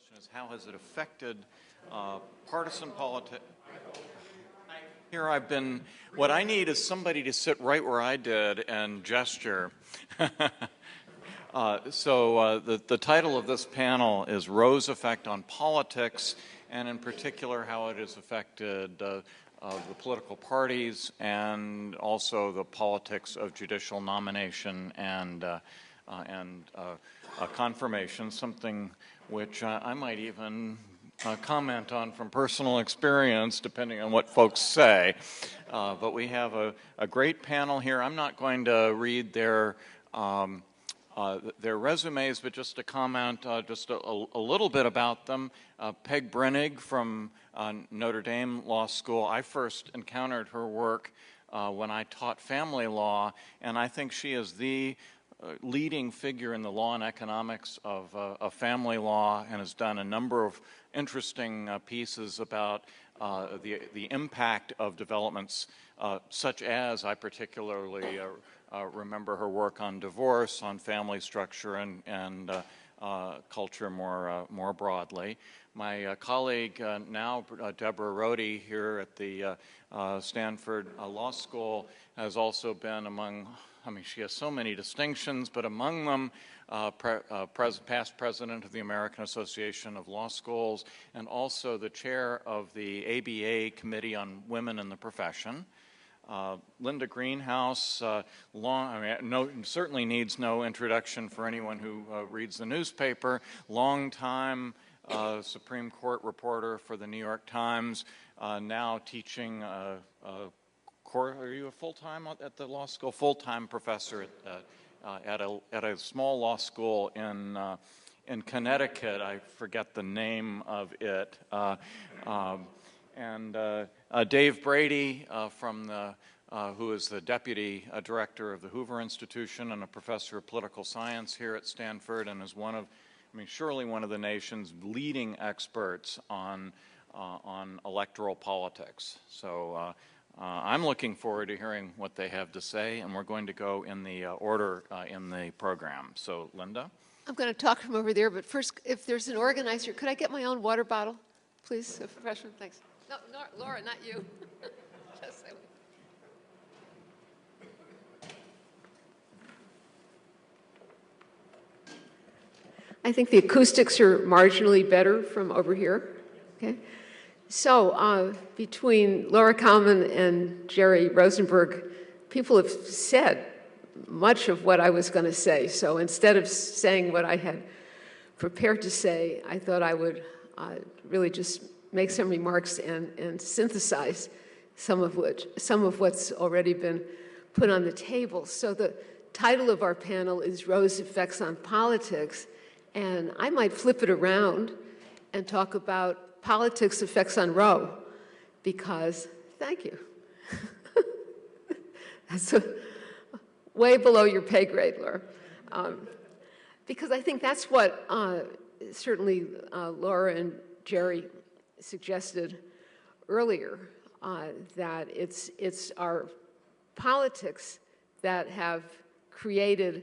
question is, how has it affected partisan politics? Here I've been, what I need is somebody to sit right where I did and gesture. The title of this panel is Roe's Effect on Politics, and in particular how it has affected the political parties and also the politics of judicial nomination and confirmation, something which I might even comment on from personal experience, depending on what folks say. But we have a great panel here. I'm not going to read their resumes, but just to comment just a little bit about them. Peg Brinig from Notre Dame Law School. I first encountered her work when I taught family law, and I think she is the leading figure in the law and economics of family law, and has done a number of interesting pieces about the impact of developments such as, I particularly remember her work on divorce, on family structure, and culture more broadly. My colleague now, Deborah Rhode, here at the Stanford Law School, has also been among, I mean, she has so many distinctions, but among them, past president of the American Association of Law Schools, and also the chair of the ABA Committee on Women in the Profession. Linda Greenhouse, certainly needs no introduction for anyone who reads the newspaper. Long-time Supreme Court reporter for the New York Times, now teaching. Are you a full-time at the law school? Full-time professor at a small law school in Connecticut. I forget the name of it. And Dave Brady, who is the deputy director of the Hoover Institution and a professor of political science here at Stanford, and is surely one of the nation's leading experts on electoral politics. So I'm looking forward to hearing what they have to say, and we're going to go in the order in the program. So, Linda? I'm going to talk from over there, but first, if there's an organizer, could I get my own water bottle, please, a freshman? Thanks. No, Laura, not you. Just say I think the acoustics are marginally better from over here. Okay. So between Laura Kalman and Jerry Rosenberg, people have said much of what I was going to say. So instead of saying what I had prepared to say, I thought I would really just make some remarks and synthesize some of what's already been put on the table. So the title of our panel is Roe's Effects on Politics, and I might flip it around and talk about politics effects on Roe, because, thank you. That's way below your pay grade, Laura. Because I think that's what certainly Laura and Jerry suggested earlier, that it's our politics that have created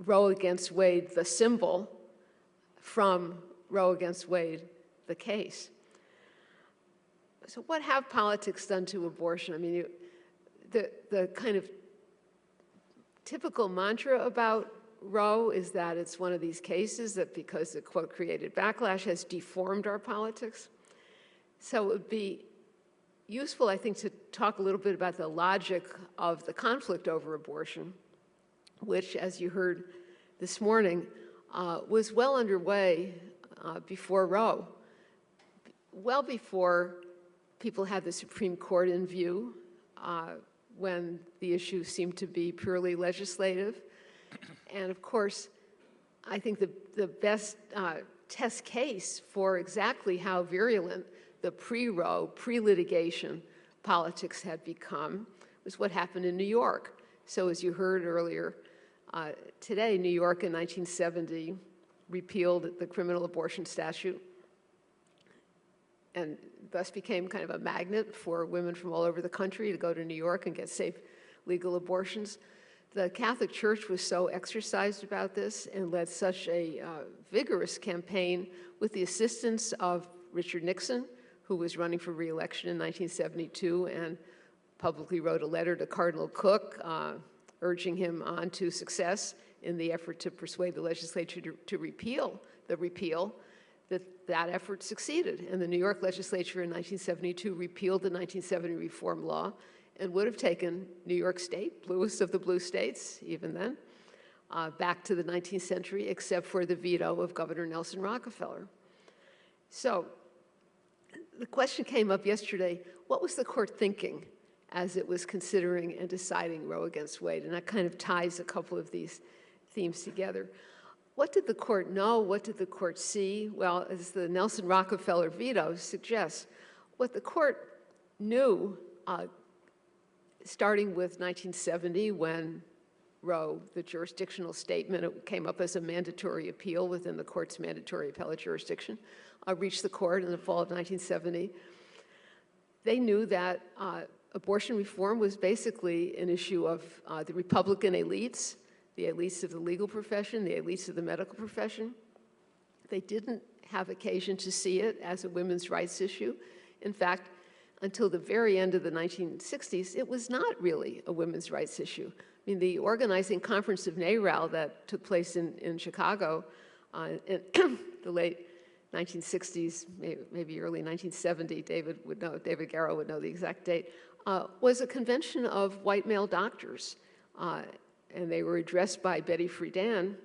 Roe against Wade, the symbol, from Roe against Wade, the case. So what have politics done to abortion? I mean, the kind of typical mantra about Roe is that it's one of these cases that, because the, quote, created backlash, has deformed our politics. So it would be useful, I think, to talk a little bit about the logic of the conflict over abortion, which, as you heard this morning, was well underway before Roe, well before people had the Supreme Court in view, when the issue seemed to be purely legislative. And of course, I think the best test case for exactly how virulent the pre-Roe, pre-litigation politics had become was what happened in New York. So as you heard earlier today, New York in 1970 repealed the criminal abortion statute and thus became kind of a magnet for women from all over the country to go to New York and get safe legal abortions. the Catholic Church was so exercised about this and led such a vigorous campaign with the assistance of Richard Nixon, who was running for re-election in 1972 and publicly wrote a letter to Cardinal Cook urging him on to success in the effort to persuade the legislature to repeal the repeal. That effort succeeded, and the New York legislature in 1972 repealed the 1970 Reform Law and would have taken New York State, bluest of the blue states, even then, back to the 19th century, except for the veto of Governor Nelson Rockefeller. So the question came up yesterday, what was the court thinking as it was considering and deciding Roe against Wade? And that kind of ties a couple of these themes together. What did the court know? What did the court see? Well, as the Nelson Rockefeller veto suggests, what the court knew, starting with 1970 when Roe, the jurisdictional statement, it came up as a mandatory appeal within the court's mandatory appellate jurisdiction, reached the court in the fall of 1970. They knew that abortion reform was basically an issue of the Republican elites, the elites of the legal profession, the elites of the medical profession. They didn't have occasion to see it as a women's rights issue. In fact, until the very end of the 1960s, it was not really a women's rights issue. I mean, the organizing conference of NARAL that took place in Chicago in the late 1960s, maybe early 1970, David Garrow would know the exact date, was a convention of white male doctors. And they were addressed by Betty Friedan,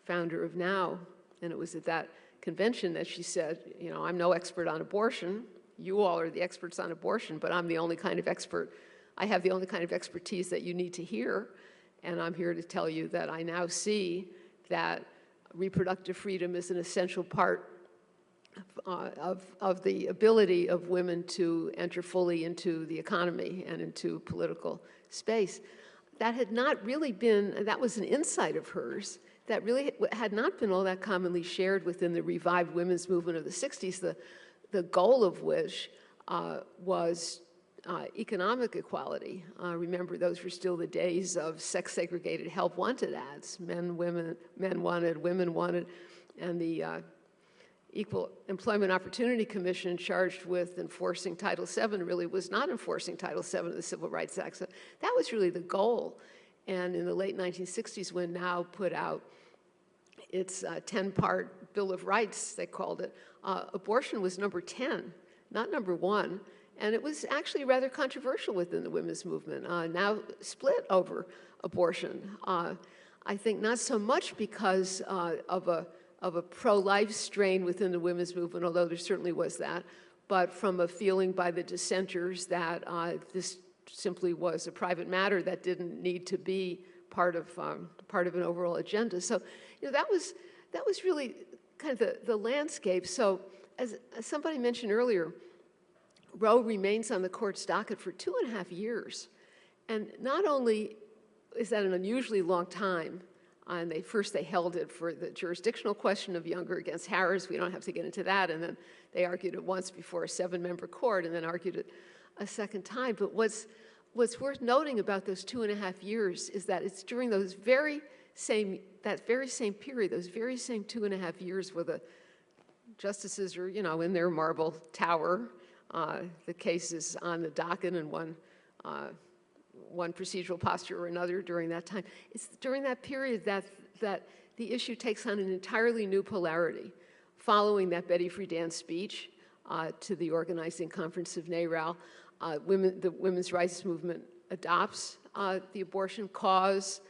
founder of NOW. And it was at that convention that she said, you know, I'm no expert on abortion. You all are the experts on abortion, but I'm the only kind of expert. I have the only kind of expertise that you need to hear. And I'm here to tell you that I now see that reproductive freedom is an essential part of the ability of women to enter fully into the economy and into political space. That had not really been, that was an insight of hers, that really had not been all that commonly shared within the revived women's movement of the 60s, the goal of which was economic equality. Remember, those were still the days of sex-segregated help wanted ads. Men wanted, women wanted, and the Equal Employment Opportunity Commission charged with enforcing Title VII really was not enforcing Title VII of the Civil Rights Act. So that was really the goal. And in the late 1960s, when NOW put out its 10-part Bill of Rights, they called it, abortion was number 10, not number 1. And it was actually rather controversial within the women's movement, now split over abortion. I think not so much because of a pro-life strain within the women's movement, although there certainly was that, but from a feeling by the dissenters that this simply was a private matter that didn't need to be part of an overall agenda. So, you know, that was really kind of the landscape. So, as somebody mentioned earlier, Roe remains on the court's docket for 2.5 years, and not only is that an unusually long time. And they held it for the jurisdictional question of Younger against Harris. We don't have to get into that. And then they argued it once before a 7-member court and then argued it a second time. But what's worth noting about those 2.5 years is that it's during that very same period, those very same 2.5 years where the justices are, you know, in their marble tower. The case is on the docket in one procedural posture or another during that time. It's during that period that the issue takes on an entirely new polarity. Following that Betty Friedan speech to the organizing conference of NARAL, the women's rights movement adopts the abortion cause,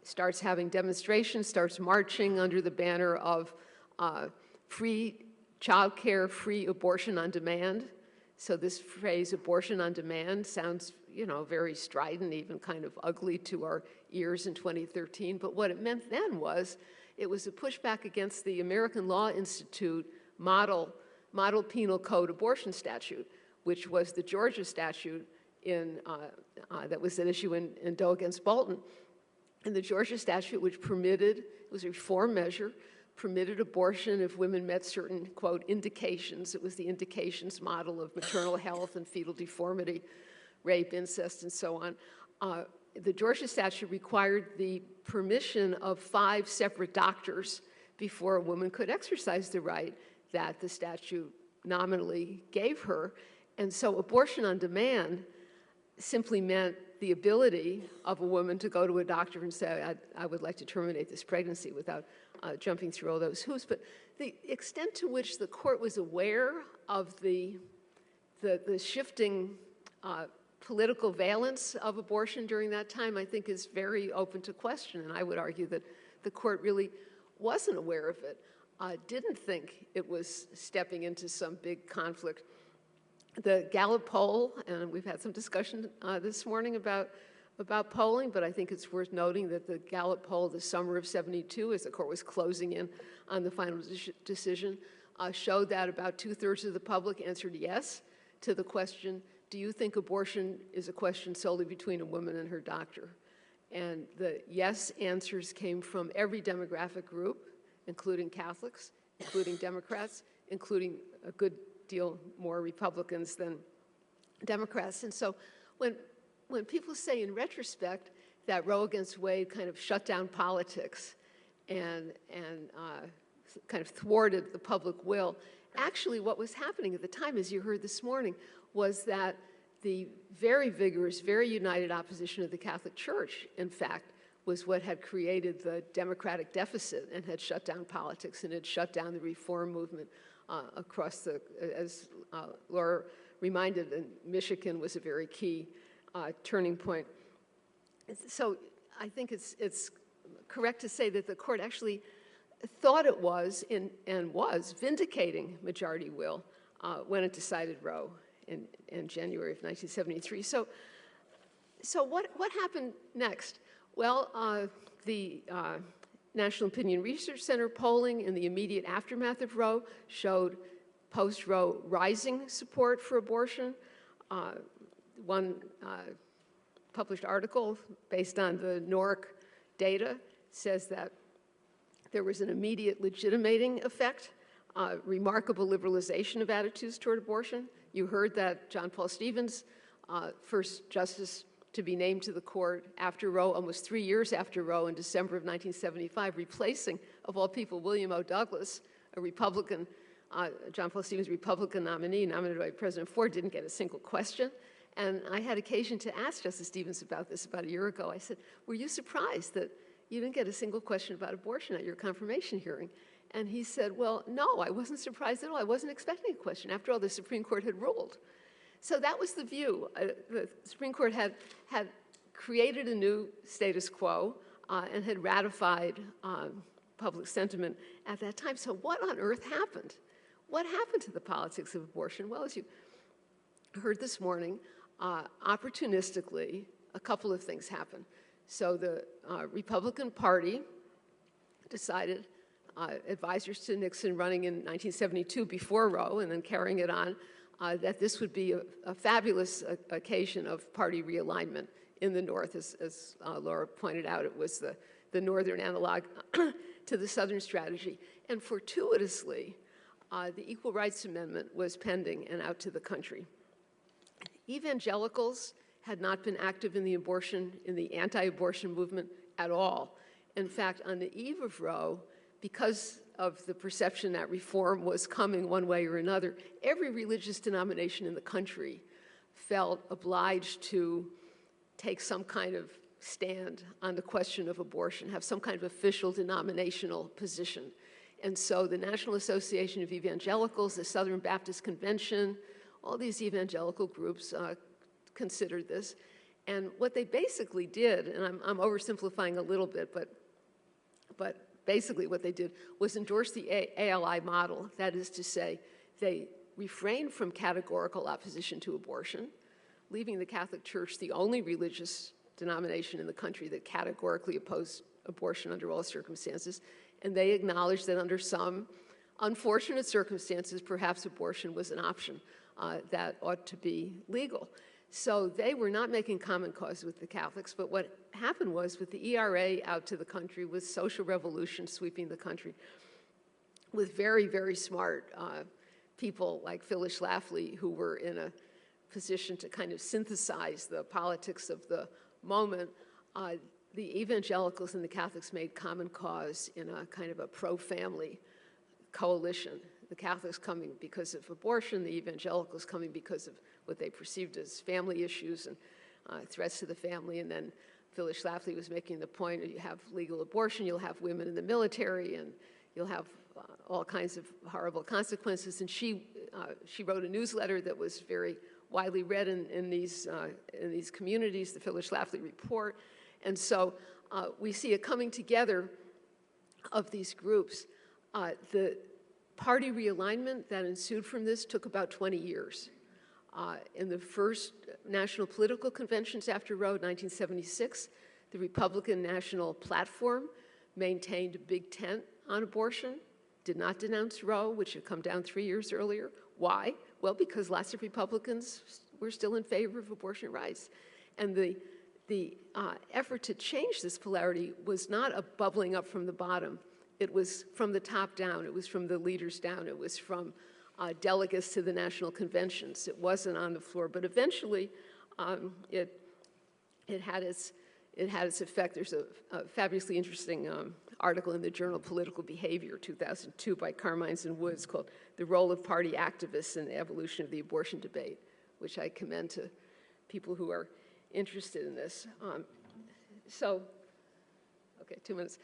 starts having demonstrations, starts marching under the banner of free childcare, free abortion on demand. So this phrase, abortion on demand, sounds, you know, very strident, even kind of ugly to our ears in 2013. But what it meant then was, it was a pushback against the American Law Institute model penal code abortion statute, which was the Georgia statute that was at issue in Doe against Bolton. And the Georgia statute, which permitted, it was a reform measure, permitted abortion if women met certain, quote, indications. It was the indications model of maternal health and fetal deformity, rape, incest, and so on. the Georgia statute required the permission of 5 separate doctors before a woman could exercise the right that the statute nominally gave her. And so abortion on demand simply meant the ability of a woman to go to a doctor and say, I would like to terminate this pregnancy without jumping through all those hoops. But the extent to which the court was aware of the shifting political valence of abortion during that time, I think is very open to question. And I would argue that the court really wasn't aware of it, didn't think it was stepping into some big conflict. The Gallup poll, and we've had some discussion this morning about polling, but I think it's worth noting that the Gallup poll the summer of '72, as the court was closing in on the final decision, showed that about 2/3 of the public answered yes to the question, do you think abortion is a question solely between a woman and her doctor? And the yes answers came from every demographic group, including Catholics, including Democrats, including a good deal more Republicans than Democrats. And so when people say in retrospect that Roe against Wade kind of shut down politics and kind of thwarted the public will, actually what was happening at the time, as you heard this morning, was that the very vigorous, very united opposition of the Catholic Church, in fact, was what had created the Democratic deficit and had shut down politics and had shut down the reform movement across the, as Laura reminded, and Michigan was a very key turning point. So I think it's correct to say that the court actually thought it was and was vindicating majority will when it decided Roe in January of 1973. So what happened next? Well, the National Opinion Research Center polling in the immediate aftermath of Roe showed post-Roe rising support for abortion. One published article based on the NORC data says that there was an immediate legitimating effect, remarkable liberalization of attitudes toward abortion. You heard that John Paul Stevens, first justice to be named to the court after Roe, almost 3 years after Roe, in December of 1975, replacing, of all people, William O. Douglas, a Republican, John Paul Stevens, Republican nominee, nominated by President Ford, didn't get a single question. And I had occasion to ask Justice Stevens about this about a year ago. I said, were you surprised that you didn't get a single question about abortion at your confirmation hearing? And he said, well, no, I wasn't surprised at all. I wasn't expecting a question. After all, the Supreme Court had ruled. So that was the view. The Supreme Court had created a new status quo and had ratified public sentiment at that time. So what on earth happened? What happened to the politics of abortion? Well, as you heard this morning, opportunistically, a couple of things happened. So the Republican Party decided, advisors to Nixon running in 1972 before Roe and then carrying it on, that this would be a fabulous occasion of party realignment in the North. As Laura pointed out, it was the Northern analog to the Southern strategy. And fortuitously, the Equal Rights Amendment was pending and out to the country. Evangelicals had not been active in the anti-abortion movement at all. In fact, on the eve of Roe, because of the perception that reform was coming one way or another, every religious denomination in the country felt obliged to take some kind of stand on the question of abortion, have some kind of official denominational position. And so the National Association of Evangelicals, the Southern Baptist Convention, all these evangelical groups considered this. And what they basically did, and I'm oversimplifying a little bit, but basically what they did was endorse the ALI model. That is to say, they refrained from categorical opposition to abortion, leaving the Catholic Church the only religious denomination in the country that categorically opposed abortion under all circumstances. And they acknowledged that under some unfortunate circumstances, perhaps abortion was an option that ought to be legal. So they were not making common cause with the Catholics, but what happened was with the ERA out to the country, with social revolution sweeping the country, with very, very smart people like Phyllis Schlafly, who were in a position to kind of synthesize the politics of the moment, the evangelicals and the Catholics made common cause in a kind of a pro-family coalition. The Catholics coming because of abortion, the evangelicals coming because of what they perceived as family issues and threats to the family. And then Phyllis Schlafly was making the point, you have legal abortion, you'll have women in the military, and you'll have all kinds of horrible consequences. And she wrote a newsletter that was very widely read in these communities, the Phyllis Schlafly Report. And so we see a coming together of these groups. The party realignment that ensued from this took about 20 years. In the first national political conventions after Rhode, 1976, the Republican National Platform maintained a big tent on abortion, did not denounce Roe, which had come down 3 years earlier. Why? Well, because lots of Republicans were still in favor of abortion rights. And the effort to change this polarity was not a bubbling up from the bottom. It was from the top down. It was from the leaders down. It was from delegates to the national conventions. It wasn't on the floor, but eventually it had its effect. There's a fabulously interesting article in the journal Political Behavior, 2002, by Carmines and Woods, called "The Role of Party Activists in the Evolution of the Abortion Debate," which I commend to people who are interested in this. Okay, 2 minutes.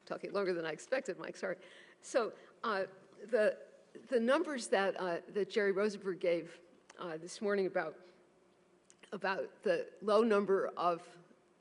Talking longer than I expected, Mike, sorry. So the numbers that Jerry Rosenberg gave this morning about the low number of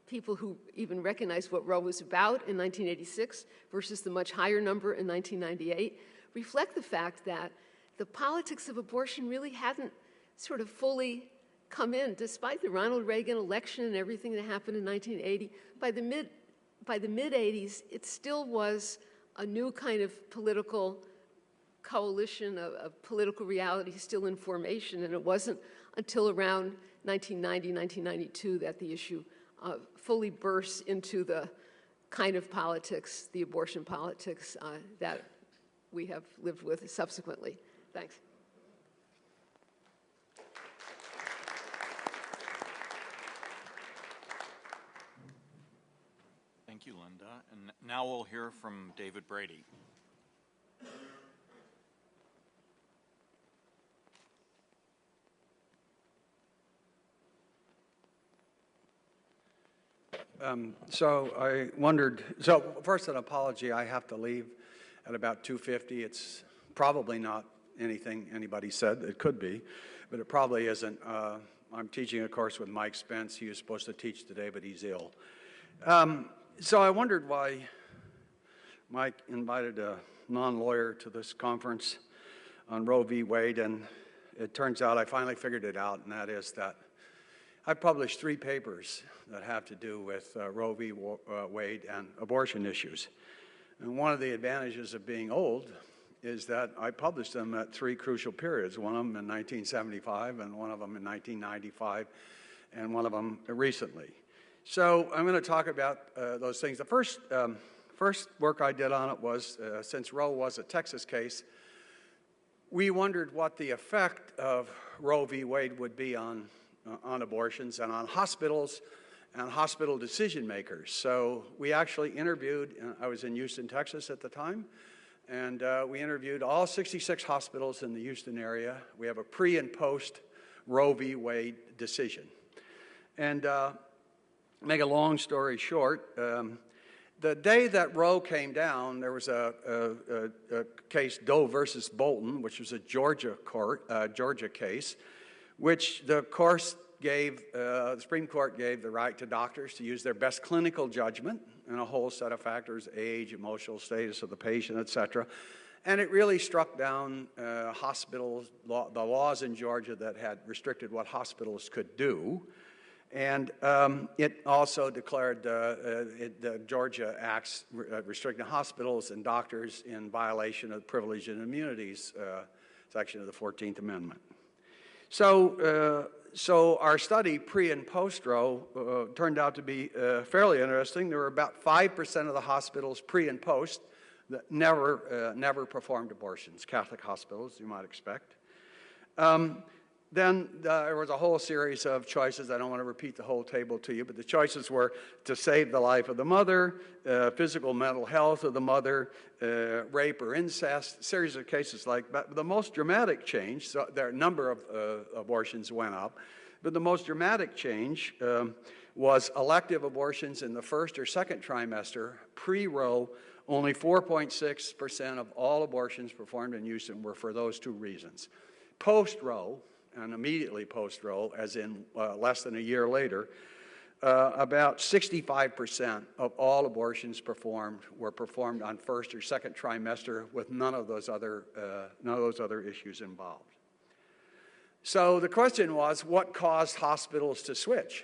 people who even recognized what Roe was about in 1986 versus the much higher number in 1998 reflect the fact that the politics of abortion really hadn't sort of fully come in, despite the Ronald Reagan election and everything that happened in 1980. By the mid-'80s, it still was a new kind of political coalition of political reality still in formation, and it wasn't until around 1990, 1992 that the issue fully burst into the kind of politics, the abortion politics that we have lived with subsequently. Thanks. Thank you, Linda. And now we'll hear from David Brady. So I wondered, so first an apology, I have to leave at about 2:50. It's probably not anything anybody said. It could be, but it probably isn't. I'm teaching a course with Mike Spence. He was supposed to teach today, but he's ill. So I wondered why Mike invited a non-lawyer to this conference on Roe v. Wade, and it turns out I finally figured it out, and that is that I published 3 papers that have to do with Roe v. Wade and abortion issues. And one of the advantages of being old is that I published them at 3 crucial periods, one of them in 1975, and one of them in 1995, and one of them recently. So I'm going to talk about those things. The first work I did on it was, since Roe was a Texas case, we wondered what the effect of Roe v. Wade would be on abortions and on hospitals and hospital decision makers. So we actually interviewed, I was in Houston, Texas at the time, and we interviewed all 66 hospitals in the Houston area. We have a pre and post Roe v. Wade decision. And make a long story short, the day that Roe came down, there was a case, Doe versus Bolton, which was a Georgia case, which the Supreme Court gave the right to doctors to use their best clinical judgment and a whole set of factors, age, emotional status of the patient, et cetera. And it really struck down hospitals, the laws in Georgia that had restricted what hospitals could do. And it also declared the Georgia Acts restricting hospitals and doctors in violation of the Privilege and Immunities section of the 14th Amendment. So our study, pre and post Roe, turned out to be fairly interesting. There were about 5% of the hospitals, pre and post, that never performed abortions, Catholic hospitals, you might expect. Then there was a whole series of choices. I don't want to repeat the whole table to you, but the choices were to save the life of the mother, physical mental health of the mother, rape or incest, a series of cases like that. But the most dramatic change, so there a number of abortions went up, but the most dramatic change was elective abortions in the first or second trimester. Pre-Roe, only 4.6% of all abortions performed in Houston were for those two reasons. Post-Roe, and immediately post-Roe, as in less than a year later, about 65% of all abortions were performed on first or second trimester with none of those other issues involved. So the question was, what caused hospitals to switch?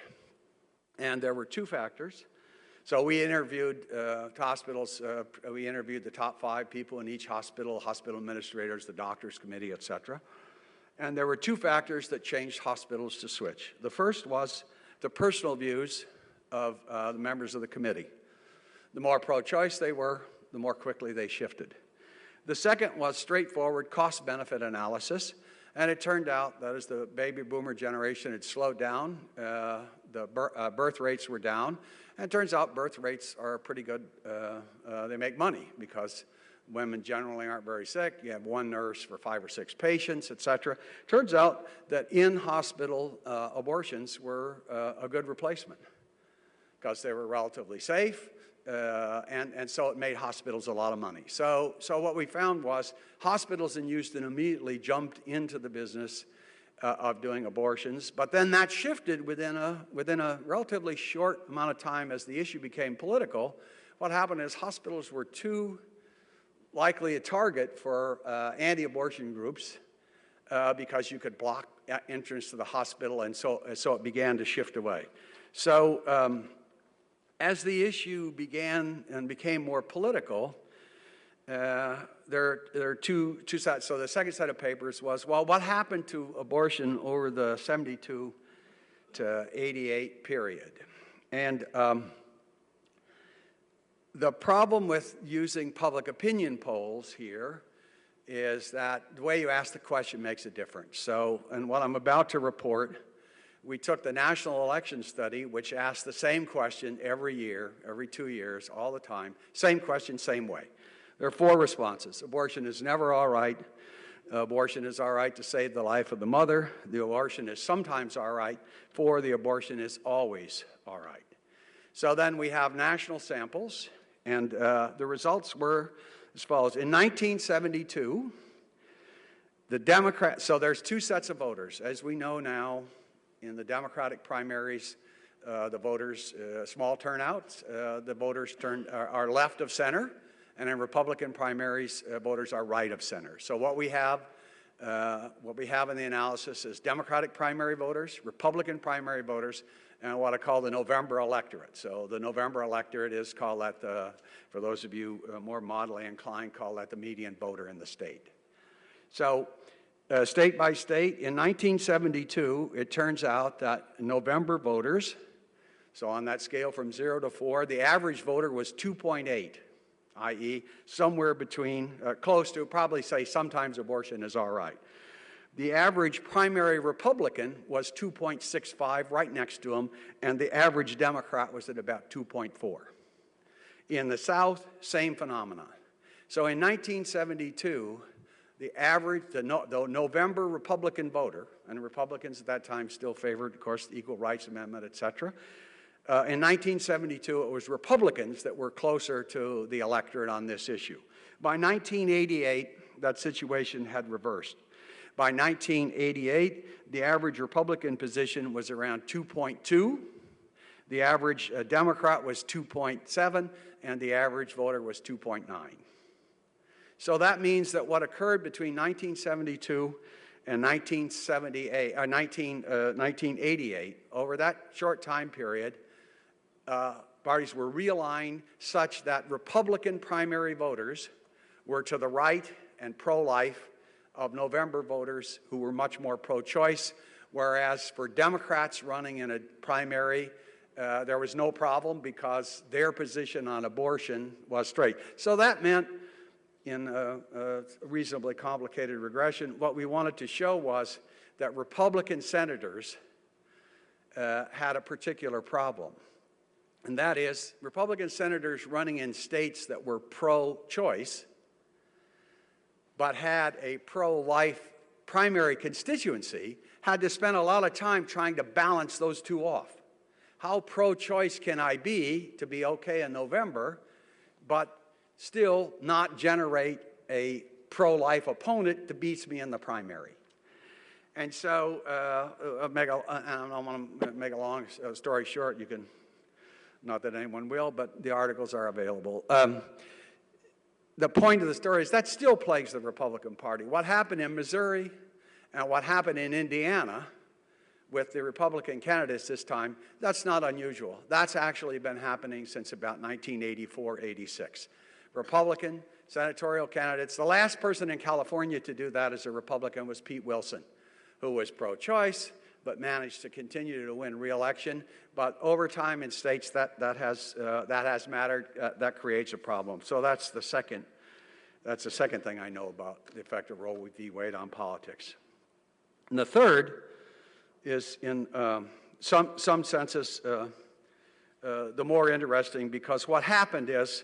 And there were two factors. So we interviewed hospitals. We interviewed the top 5 people in each hospital, hospital administrators, the doctors' committee, et cetera. And there were two factors that changed hospitals to switch. The first was the personal views of the members of the committee. The more pro-choice they were, the more quickly they shifted. The second was straightforward cost-benefit analysis. And it turned out that as the baby boomer generation had slowed down, the birth rates were down. And it turns out birth rates are pretty good. They make money because women generally aren't very sick. You have one nurse for 5 or 6 patients, et cetera. Turns out that in-hospital abortions were a good replacement because they were relatively safe, and so it made hospitals a lot of money. So what we found was hospitals in Houston immediately jumped into the business of doing abortions, but then that shifted within a relatively short amount of time as the issue became political. What happened is hospitals were too likely a target for anti-abortion groups because you could block entrance to the hospital, and so it began to shift away. So as the issue began and became more political, there are two sides. So the second set of papers was, well, what happened to abortion over the 72 to 88 period? And the problem with using public opinion polls here is that the way you ask the question makes a difference. So, and what I'm about to report, we took the National Election Study, which asked the same question every year, every 2 years, all the time. Same question, same way. There are 4 responses. Abortion is never all right. Abortion is all right to save the life of the mother. The abortion is sometimes all right. 4, the abortion is always all right. So then we have national samples, and the results were as follows. In 1972, the Democrats, so there's 2 sets of voters. As we know now, in the Democratic primaries, the voters, small turnouts, the voters are left of center, and in Republican primaries, voters are right of center. So what we have in the analysis is Democratic primary voters, Republican primary voters, and what I call the November electorate. So the November electorate is called that, for those of you more moderately inclined, call that the median voter in the state. So state by state, in 1972, it turns out that November voters, so on that scale from 0 to 4, the average voter was 2.8, i.e. somewhere between, close to, probably say sometimes abortion is all right. The average primary Republican was 2.65, right next to him, and the average Democrat was at about 2.4. In the South, same phenomenon. So in 1972, the average, the November Republican voter, and Republicans at that time still favored, of course, the Equal Rights Amendment, et cetera. In 1972, it was Republicans that were closer to the electorate on this issue. By 1988, that situation had reversed. By 1988, the average Republican position was around 2.2. The average Democrat was 2.7, and the average voter was 2.9. So that means that what occurred between 1972 and 1988, over that short time period, parties were realigned such that Republican primary voters were to the right and pro-life of November voters who were much more pro-choice, whereas for Democrats running in a primary, there was no problem because their position on abortion was straight. So that meant, in a reasonably complicated regression, what we wanted to show was that Republican senators had a particular problem. And that is, Republican senators running in states that were pro-choice but had a pro-life primary constituency had to spend a lot of time trying to balance those two off. How pro-choice can I be to be okay in November, but still not generate a pro-life opponent that beats me in the primary? And so, I don't want to make a long story short. You can, not that anyone will, but the articles are available. The point of the story is that still plagues the Republican Party. What happened in Missouri and what happened in Indiana with the Republican candidates this time, that's not unusual. That's actually been happening since about 1984, 86. Republican senatorial candidates. The last person in California to do that as a Republican was Pete Wilson, who was pro-choice but managed to continue to win re-election. But over time in states that has mattered. That creates a problem. So that's the second thing I know about the effect of Roe v. Wade on politics. And the third is, in some senses, the more interesting, because what happened is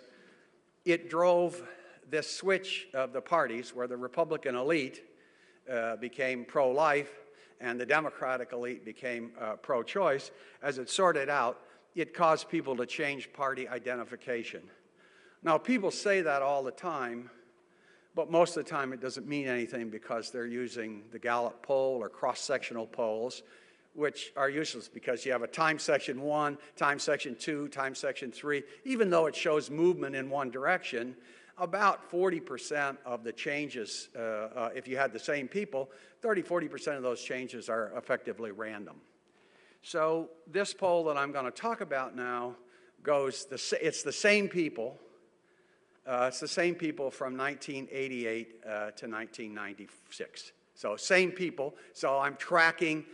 it drove this switch of the parties where the Republican elite became pro-life and the Democratic elite became pro-choice. As it sorted out, it caused people to change party identification. Now, people say that all the time, but most of the time it doesn't mean anything because they're using the Gallup poll or cross-sectional polls, which are useless because you have a time section 1, time section 2, time section 3. Even though it shows movement in one direction, about 40% of the changes, if you had the same people, 40% of those changes are effectively random. So this poll that I'm going to talk about now it's the same people. It's the same people from 1988 to 1996. So same people. So I'm tracking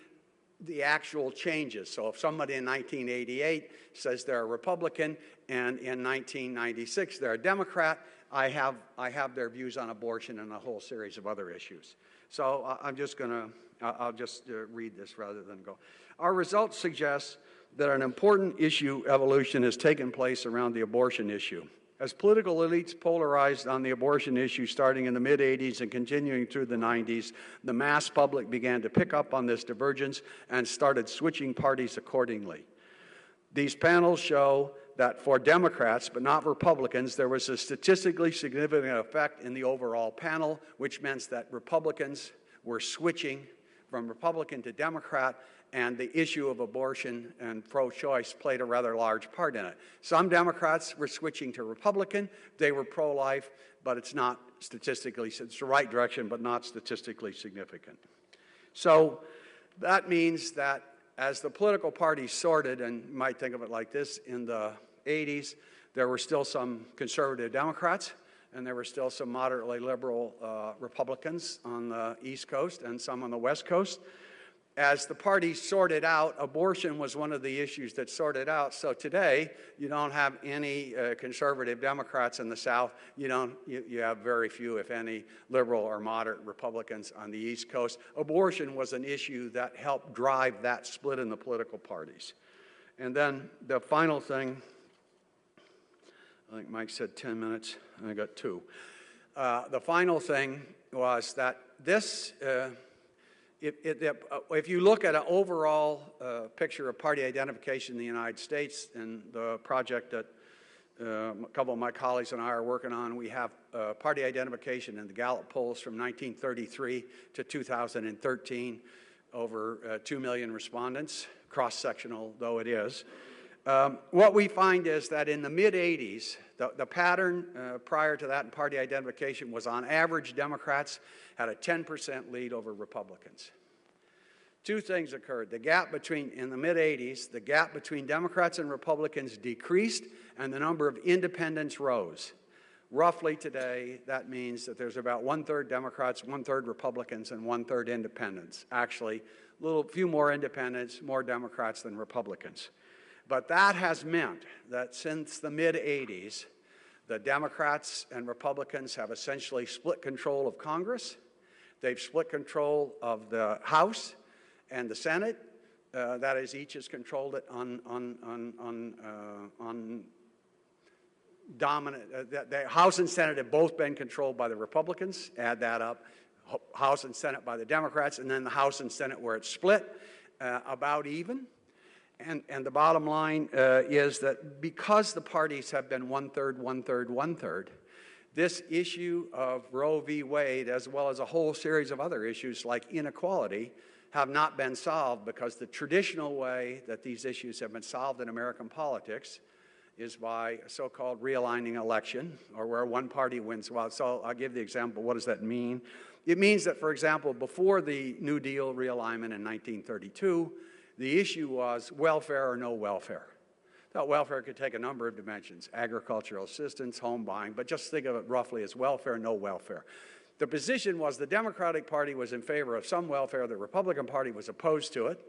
the actual changes. So if somebody in 1988 says they're a Republican and in 1996 they're a Democrat, I have their views on abortion and a whole series of other issues. So I'll just read this rather than go. Our results suggest that an important issue evolution has taken place around the abortion issue. As political elites polarized on the abortion issue starting in the mid-'80s and continuing through the '90s, the mass public began to pick up on this divergence and started switching parties accordingly. These panels show that for Democrats, but not Republicans, there was a statistically significant effect in the overall panel, which meant that Republicans were switching from Republican to Democrat, and the issue of abortion and pro-choice played a rather large part in it. Some Democrats were switching to Republican. They were pro-life, but it's not statistically, it's the right direction, but not statistically significant. So that means that as the political parties sorted, and you might think of it like this, in the '80s, there were still some conservative Democrats, and there were still some moderately liberal Republicans on the East Coast and some on the West Coast. As the parties sorted out, abortion was one of the issues that sorted out. So today, you don't have any conservative Democrats in the South. You have very few, if any, liberal or moderate Republicans on the East Coast. Abortion was an issue that helped drive that split in the political parties. And then the final thing, I think Mike said 10 minutes, and I got 2. The final thing was that this, if you look at an overall picture of party identification in the United States, and the project that a couple of my colleagues and I are working on, we have party identification in the Gallup polls from 1933 to 2013, over 2 million respondents, cross-sectional though it is. What we find is that in the mid-'80s, the pattern prior to that in party identification was, on average, Democrats had a 10% lead over Republicans. 2 things occurred. In the mid-'80s, the gap between Democrats and Republicans decreased, and the number of independents rose. Roughly today, that means that there's about 1/3 Democrats, 1/3 Republicans, and 1/3 independents. Actually, few more independents, more Democrats than Republicans. But that has meant that since the mid-'80s, the Democrats and Republicans have essentially split control of Congress. They've split control of the House and the Senate. That is, each has controlled it on dominant. The House and Senate have both been controlled by the Republicans. Add that up. House and Senate by the Democrats, and then the House and Senate where it's split, about even. And the bottom line is that because the parties have been one-third, one-third, one-third, this issue of Roe v. Wade, as well as a whole series of other issues like inequality, have not been solved because the traditional way that these issues have been solved in American politics is by a so-called realigning election, or where one party wins. Well, so I'll give the example. What does that mean? It means that, for example, before the New Deal realignment in 1932, the issue was welfare or no welfare. Now, welfare could take a number of dimensions: agricultural assistance, home buying, but just think of it roughly as welfare, no welfare. The position was the Democratic Party was in favor of some welfare, the Republican Party was opposed to it.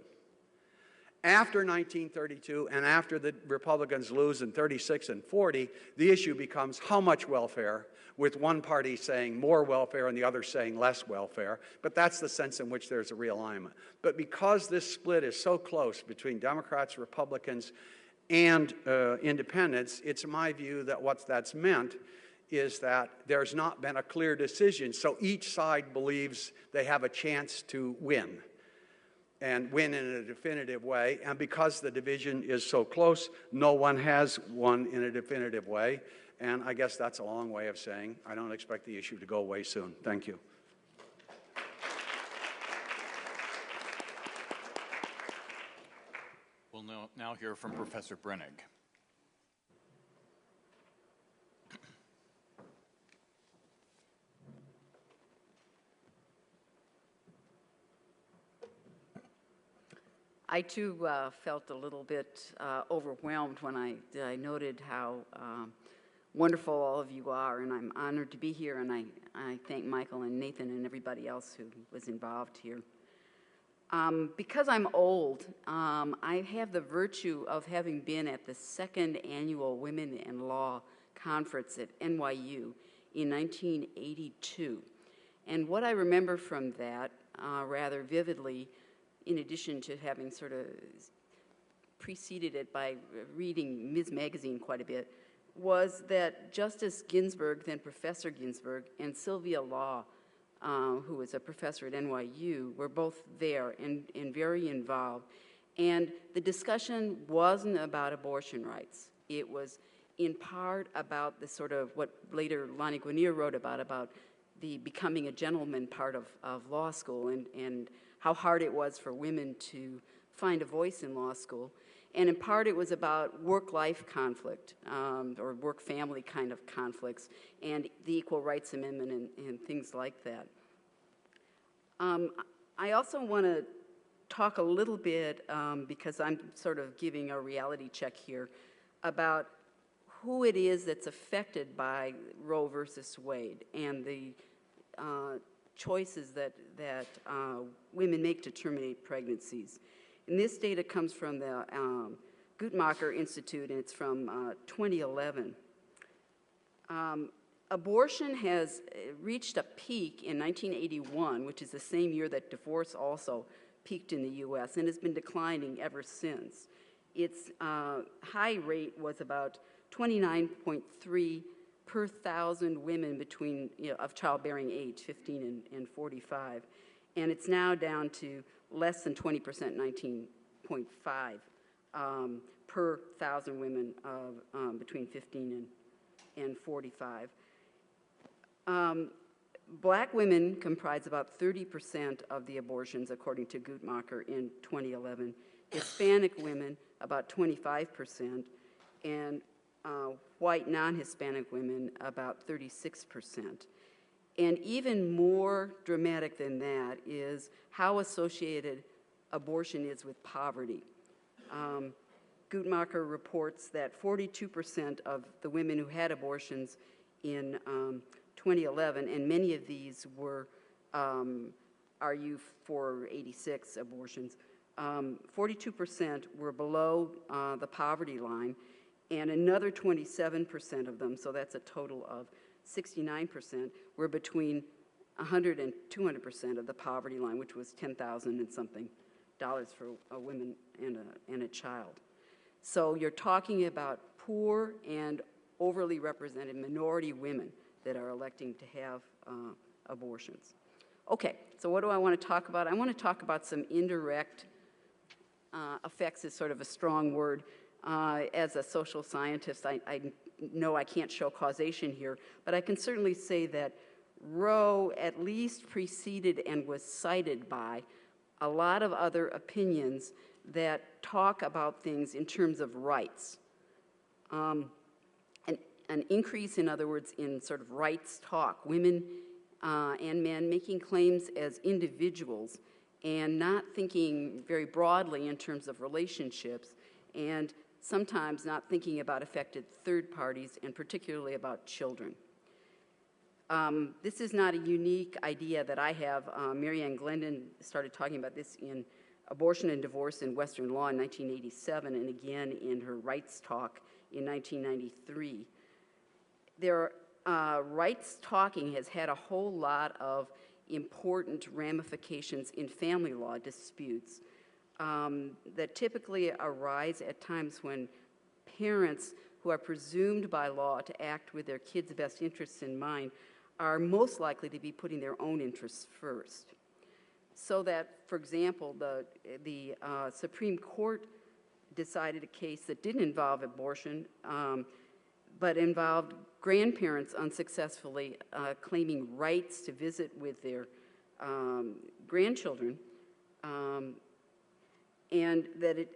After 1932, and after the Republicans lose in 36 and 40, the issue becomes how much welfare, with one party saying more welfare and the other saying less welfare. But that's the sense in which there's a realignment. But because this split is so close between Democrats, Republicans, and independents, it's my view that what that's meant is that there's not been a clear decision, so each side believes they have a chance to win, and win in a definitive way. And because the division is so close, no one has won in a definitive way. And I guess that's a long way of saying I don't expect the issue to go away soon. Thank you. We'll now hear from Professor Brinig. I too felt a little bit overwhelmed when I noted how wonderful all of you are, and I'm honored to be here, and I thank Michael and Nathan and everybody else who was involved here. Because I'm old, I have the virtue of having been at the second annual Women in Law Conference at NYU in 1982. And what I remember from that rather vividly, in addition to having sort of preceded it by reading Ms. Magazine quite a bit, was that Justice Ginsburg, then Professor Ginsburg, and Sylvia Law, who was a professor at NYU, were both there and very involved. And the discussion wasn't about abortion rights. It was in part about the sort of what later Lonnie Guinier wrote about the becoming a gentleman part of law school, and how hard it was for women to find a voice in law school. And in part it was about work-life conflict, or work-family kind of conflicts, and the Equal Rights Amendment and things like that. I also want to talk a little bit, because I'm sort of giving a reality check here, about who it is that's affected by Roe versus Wade and the choices that women make to terminate pregnancies. And this data comes from the Guttmacher Institute, and it's from 2011. Abortion has reached a peak in 1981, which is the same year that divorce also peaked in the U.S., and has been declining ever since. Its high rate was about 29.3 per 1,000 women between, of childbearing age, 15 and 45. And it's now down to less than 20%, 19.5 per 1,000 women of between 15 and 45. Black women comprise about 30% of the abortions, according to Guttmacher in 2011. Hispanic women, about 25%, and white non-Hispanic women, about 36%. And even more dramatic than that is how associated abortion is with poverty. Guttmacher reports that 42% of the women who had abortions in 2011, and many of these were RU486 abortions, 42% were below the poverty line, and another 27% of them, so that's a total of 69%, were between 100 and 200% of the poverty line, which was $10,000 and something for a woman and a child. So you're talking about poor and overly represented minority women that are electing to have abortions. Okay, so what do I want to talk about? I want to talk about some indirect effects is sort of a strong word. As a social scientist, I know I can't show causation here, but I can certainly say that Roe at least preceded and was cited by a lot of other opinions that talk about things in terms of rights. An increase, in other words, in sort of rights talk, women and men making claims as individuals and not thinking very broadly in terms of relationships, and sometimes not thinking about affected third parties, and particularly about children. This is not a unique idea that I have. Mary Ann Glendon started talking about this in Abortion and Divorce in Western Law in 1987, and again in her rights talk in 1993. Rights talking has had a whole lot of important ramifications in family law disputes that typically arise at times when parents who are presumed by law to act with their kids' best interests in mind are most likely to be putting their own interests first. So that, for example, the Supreme Court decided a case that didn't involve abortion, but involved grandparents unsuccessfully claiming rights to visit with their grandchildren, and that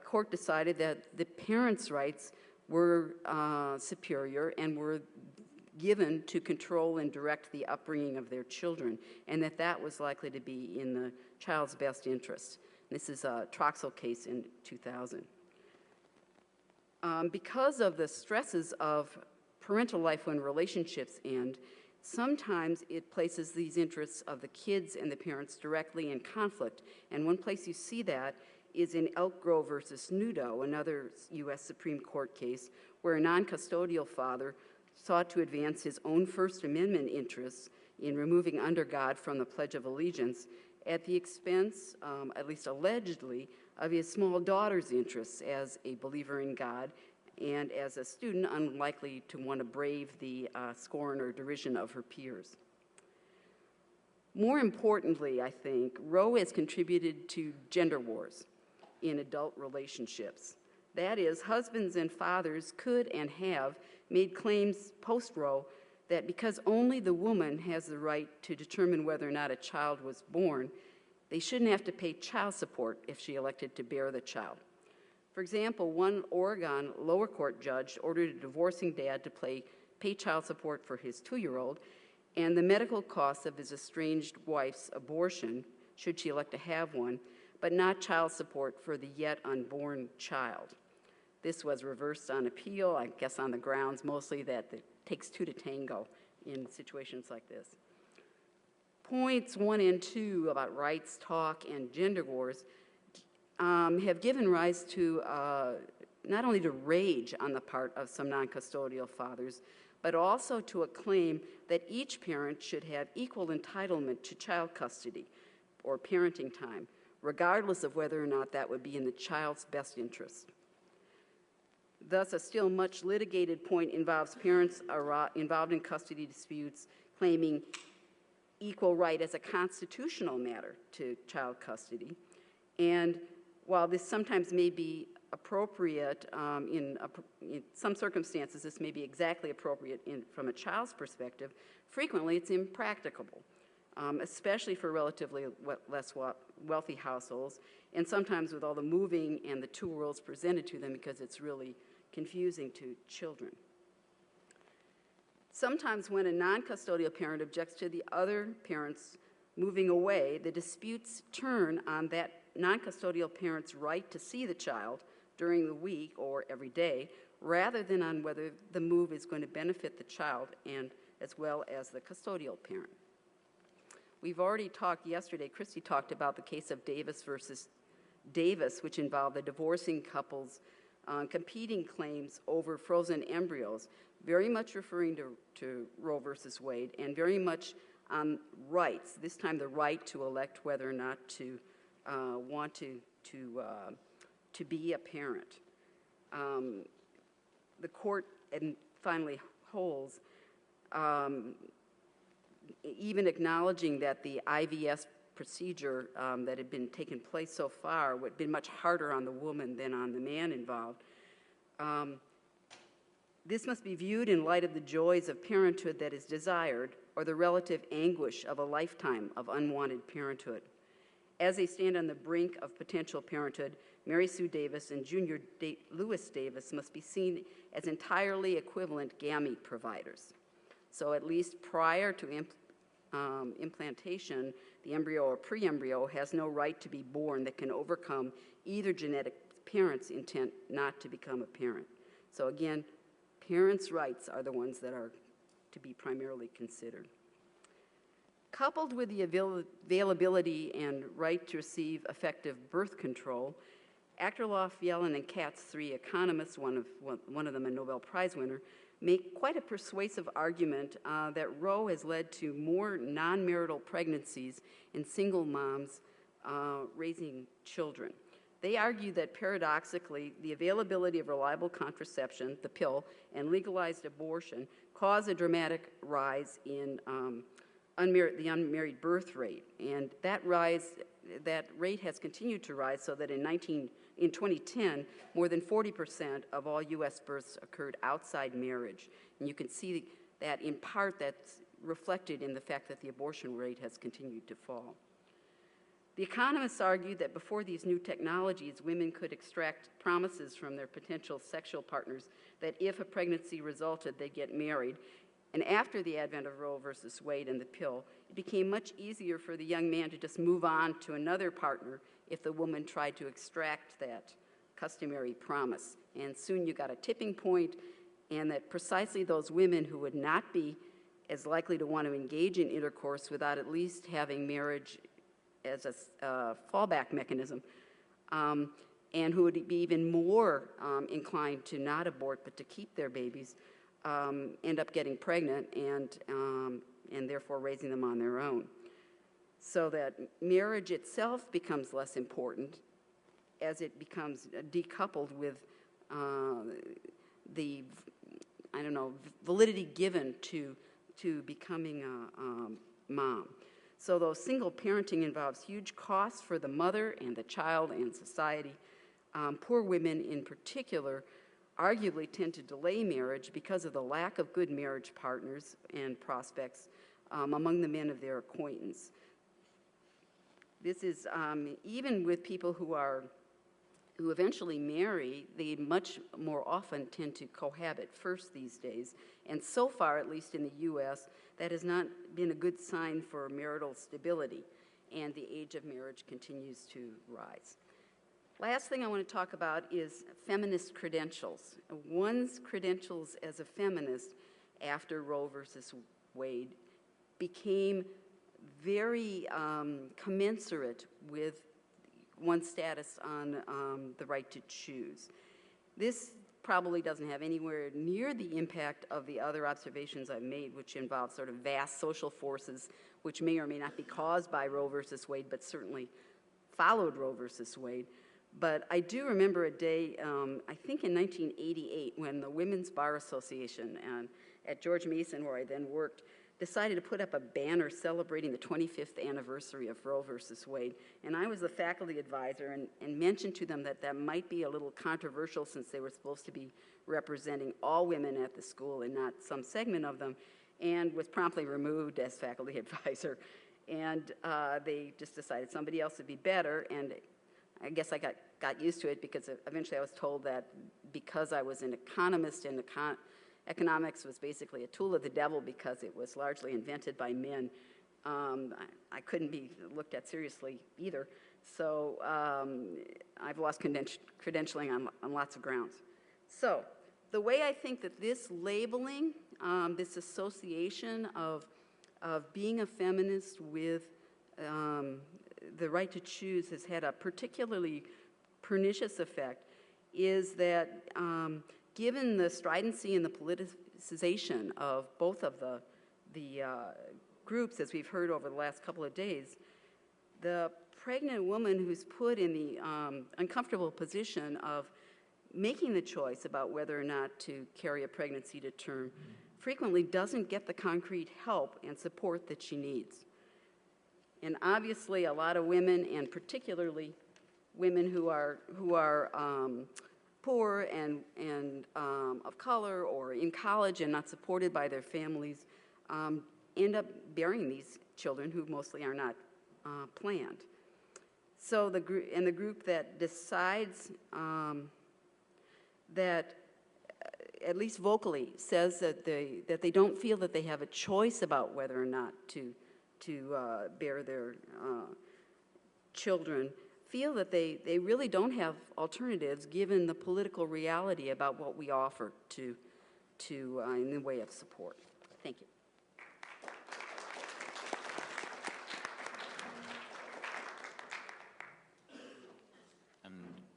court decided that the parents' rights were superior and were given to control and direct the upbringing of their children, and that was likely to be in the child's best interest. This is a Troxel case in 2000. Because of the stresses of parental life when relationships end, sometimes it places these interests of the kids and the parents directly in conflict. And one place you see that is in Elk Grove versus Nudo, another U.S. Supreme Court case, where a non-custodial father sought to advance his own First Amendment interests in removing under God from the Pledge of Allegiance at the expense, at least allegedly, of his small daughter's interests as a believer in God and as a student unlikely to want to brave the scorn or derision of her peers. More importantly, I think, Roe has contributed to gender wars in adult relationships. That is, husbands and fathers could and have made claims post-Roe that because only the woman has the right to determine whether or not a child was born, they shouldn't have to pay child support if she elected to bear the child. For example, one Oregon lower court judge ordered a divorcing dad to pay child support for his 2-year-old and the medical costs of his estranged wife's abortion, should she elect to have one, but not child support for the yet unborn child. This was reversed on appeal, I guess on the grounds mostly that it takes two to tango in situations like this. Points 1 and 2 about rights talk and gender wars have given rise to not only to rage on the part of some non-custodial fathers, but also to a claim that each parent should have equal entitlement to child custody or parenting time, regardless of whether or not that would be in the child's best interest. Thus, a still much litigated point involves parents involved in custody disputes claiming equal right as a constitutional matter to child custody. And while this sometimes may be appropriate in some circumstances, this may be exactly appropriate from a child's perspective, frequently it's impracticable, especially for relatively less wealthy households, and sometimes with all the moving and the two worlds presented to them because it's really confusing to children. Sometimes when a non-custodial parent objects to the other parent's moving away, the disputes turn on that non-custodial parent's right to see the child during the week or every day, rather than on whether the move is going to benefit the child and as well as the custodial parent. We've already talked yesterday, Christy talked about the case of Davis versus Davis, which involved the divorcing couple's competing claims over frozen embryos, very much referring to Roe versus Wade, and very much on rights, this time the right to elect whether or not to want to be a parent. The court finally holds, even acknowledging that the IVS procedure that had been taking place so far would have been much harder on the woman than on the man involved. This must be viewed in light of the joys of parenthood that is desired or the relative anguish of a lifetime of unwanted parenthood. As they stand on the brink of potential parenthood, Mary Sue Davis and Junior Lewis Davis must be seen as entirely equivalent gamete providers. So at least prior to implantation, the embryo or pre-embryo has no right to be born that can overcome either genetic parent's intent not to become a parent. So again, parents' rights are the ones that are to be primarily considered. Coupled with the availability and right to receive effective birth control, Achterloff, Yellen, and Katz, three economists, one of them a Nobel Prize winner, make quite a persuasive argument that Roe has led to more non-marital pregnancies and single moms raising children. They argue that paradoxically, the availability of reliable contraception, the pill, and legalized abortion cause a dramatic rise in the unmarried birth rate. And that rate has continued to rise so that in 2010, more than 40% of all U.S. births occurred outside marriage. And you can see that in part that's reflected in the fact that the abortion rate has continued to fall. The economists argue that before these new technologies, women could extract promises from their potential sexual partners that if a pregnancy resulted, they'd get married. And after the advent of Roe versus Wade and the pill, it became much easier for the young man to just move on to another partner if the woman tried to extract that customary promise. And soon you got a tipping point, and that precisely those women who would not be as likely to want to engage in intercourse without at least having marriage as a fallback mechanism, and who would be even more inclined to not abort but to keep their babies, end up getting pregnant and therefore raising them on their own. So that marriage itself becomes less important as it becomes decoupled with the, validity given to becoming a mom. So though single parenting involves huge costs for the mother and the child and society, poor women in particular arguably tend to delay marriage because of the lack of good marriage partners and prospects among the men of their acquaintance. This is even with people who eventually marry, they much more often tend to cohabit first these days. And so far, at least in the U.S., that has not been a good sign for marital stability, and the age of marriage continues to rise. Last thing I want to talk about is feminist credentials. One's credentials as a feminist after Roe versus Wade became very commensurate with one's status on the right to choose. This probably doesn't have anywhere near the impact of the other observations I've made, which involve sort of vast social forces, which may or may not be caused by Roe versus Wade, but certainly followed Roe versus Wade. But I do remember a day, I think in 1988, when the Women's Bar Association at George Mason, where I then worked, decided to put up a banner celebrating the 25th anniversary of Roe versus Wade. And I was the faculty advisor and mentioned to them that that might be a little controversial since they were supposed to be representing all women at the school and not some segment of them, and was promptly removed as faculty advisor. And they just decided somebody else would be better, and I guess I got used to it because eventually I was told that because I was an economist and economics was basically a tool of the devil because it was largely invented by men, I couldn't be looked at seriously either. So I've lost credentialing on lots of grounds. So the way I think that this labeling, this association of being a feminist with the right to choose has had a particularly pernicious effect is that given the stridency and the politicization of both of the groups, as we've heard over the last couple of days, the pregnant woman who's put in the uncomfortable position of making the choice about whether or not to carry a pregnancy to term frequently doesn't get the concrete help and support that she needs. And obviously a lot of women, and particularly women who are poor and of color or in college and not supported by their families, end up bearing these children who mostly are not planned. So the group that decides that, at least vocally, says that they don't feel that they have a choice about whether or not to bear their children, feel that they really don't have alternatives given the political reality about what we offer to in the way of support. Thank you.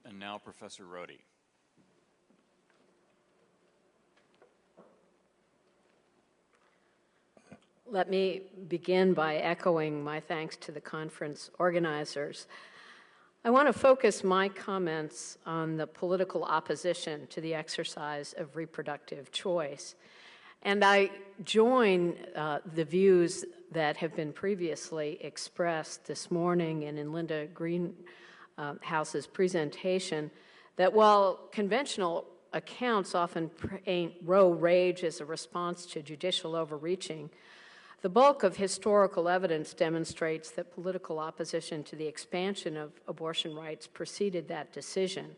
And now Professor Rhode. Let me begin by echoing my thanks to the conference organizers. I want to focus my comments on the political opposition to the exercise of reproductive choice. And I join the views that have been previously expressed this morning and in Linda Greenhouse's presentation, that while conventional accounts often paint Roe rage as a response to judicial overreaching, the bulk of historical evidence demonstrates that political opposition to the expansion of abortion rights preceded that decision.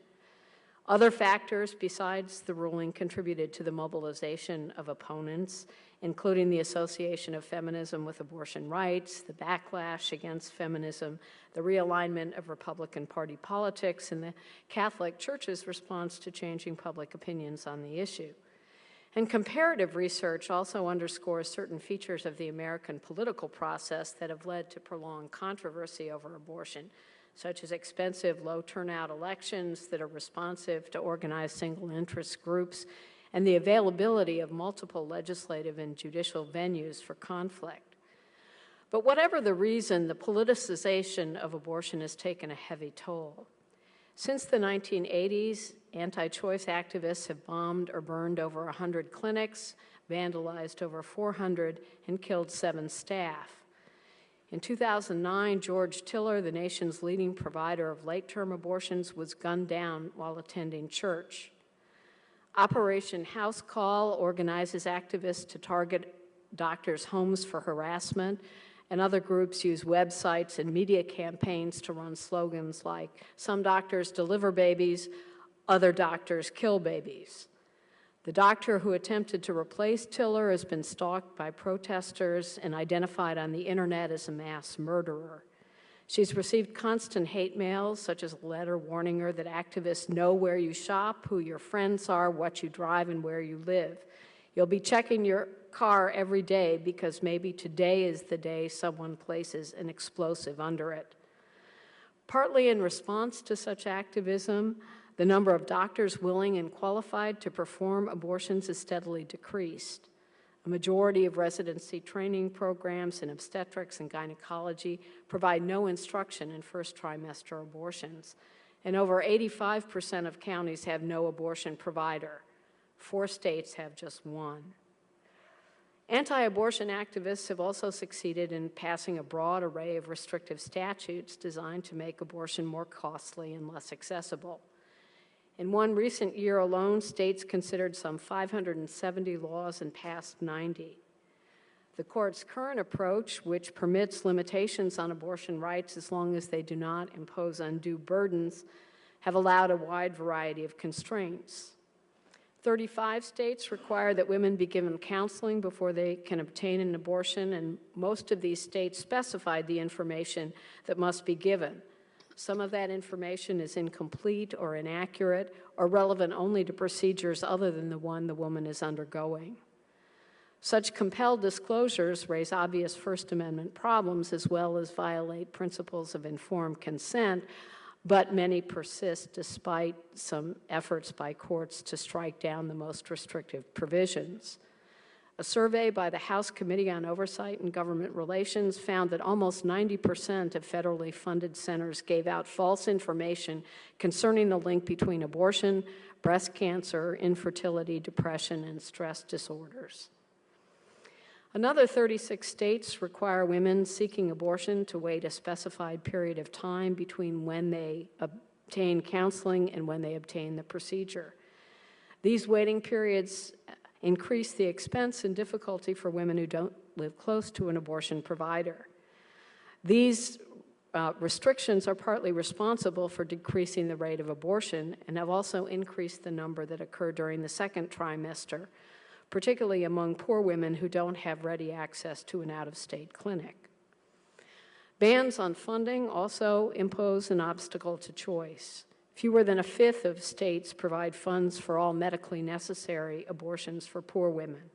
Other factors besides the ruling contributed to the mobilization of opponents, including the association of feminism with abortion rights, the backlash against feminism, the realignment of Republican Party politics, and the Catholic Church's response to changing public opinions on the issue. And comparative research also underscores certain features of the American political process that have led to prolonged controversy over abortion, such as expensive, low-turnout elections that are responsive to organized single-interest groups, and the availability of multiple legislative and judicial venues for conflict. But whatever the reason, the politicization of abortion has taken a heavy toll. Since the 1980s, anti-choice activists have bombed or burned over 100 clinics, vandalized over 400, and killed 7 staff. In 2009, George Tiller, the nation's leading provider of late-term abortions, was gunned down while attending church. Operation House Call organizes activists to target doctors' homes for harassment, and other groups use websites and media campaigns to run slogans like, "Some doctors deliver babies, other doctors kill babies." The doctor who attempted to replace Tiller has been stalked by protesters and identified on the internet as a mass murderer. She's received constant hate mails, such as a letter warning her that activists know where you shop, who your friends are, what you drive, and where you live. You'll be checking your car every day because maybe today is the day someone places an explosive under it. Partly in response to such activism, the number of doctors willing and qualified to perform abortions has steadily decreased. A majority of residency training programs in obstetrics and gynecology provide no instruction in first trimester abortions, and over 85% of counties have no abortion provider. 4 states have just 1. Anti-abortion activists have also succeeded in passing a broad array of restrictive statutes designed to make abortion more costly and less accessible. In one recent year alone, states considered some 570 laws and passed 90. The court's current approach, which permits limitations on abortion rights as long as they do not impose undue burdens, have allowed a wide variety of constraints. 35 states require that women be given counseling before they can obtain an abortion, and most of these states specified the information that must be given. Some of that information is incomplete or inaccurate or relevant only to procedures other than the one the woman is undergoing. Such compelled disclosures raise obvious First Amendment problems as well as violate principles of informed consent, but many persist despite some efforts by courts to strike down the most restrictive provisions. A survey by the House Committee on Oversight and Government Relations found that almost 90% of federally funded centers gave out false information concerning the link between abortion, breast cancer, infertility, depression, and stress disorders. Another 36 states require women seeking abortion to wait a specified period of time between when they obtain counseling and when they obtain the procedure. These waiting periods increase the expense and difficulty for women who don't live close to an abortion provider. These restrictions are partly responsible for decreasing the rate of abortion and have also increased the number that occur during the second trimester, particularly among poor women who don't have ready access to an out-of-state clinic. Bans on funding also impose an obstacle to choice. Fewer than a fifth of states provide funds for all medically necessary abortions for poor women.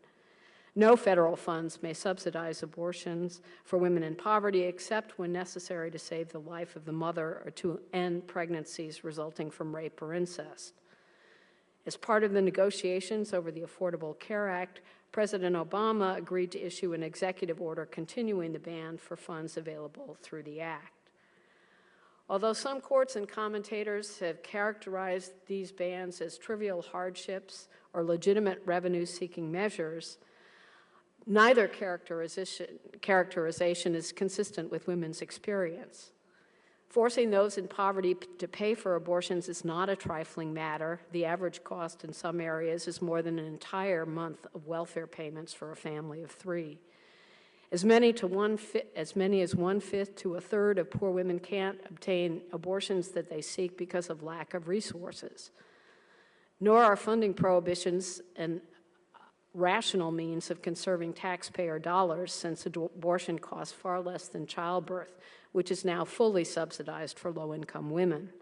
No federal funds may subsidize abortions for women in poverty except when necessary to save the life of the mother or to end pregnancies resulting from rape or incest. As part of the negotiations over the Affordable Care Act, President Obama agreed to issue an executive order continuing the ban for funds available through the act. Although some courts and commentators have characterized these bans as trivial hardships or legitimate revenue-seeking measures, neither characterization is consistent with women's experience. Forcing those in poverty to pay for abortions is not a trifling matter. The average cost in some areas is more than an entire month of welfare payments for a family of 3. As many as 1/5 to a third of poor women can't obtain abortions that they seek because of lack of resources. Nor are funding prohibitions an rational means of conserving taxpayer dollars, since abortion costs far less than childbirth, which is now fully subsidized for low-income women.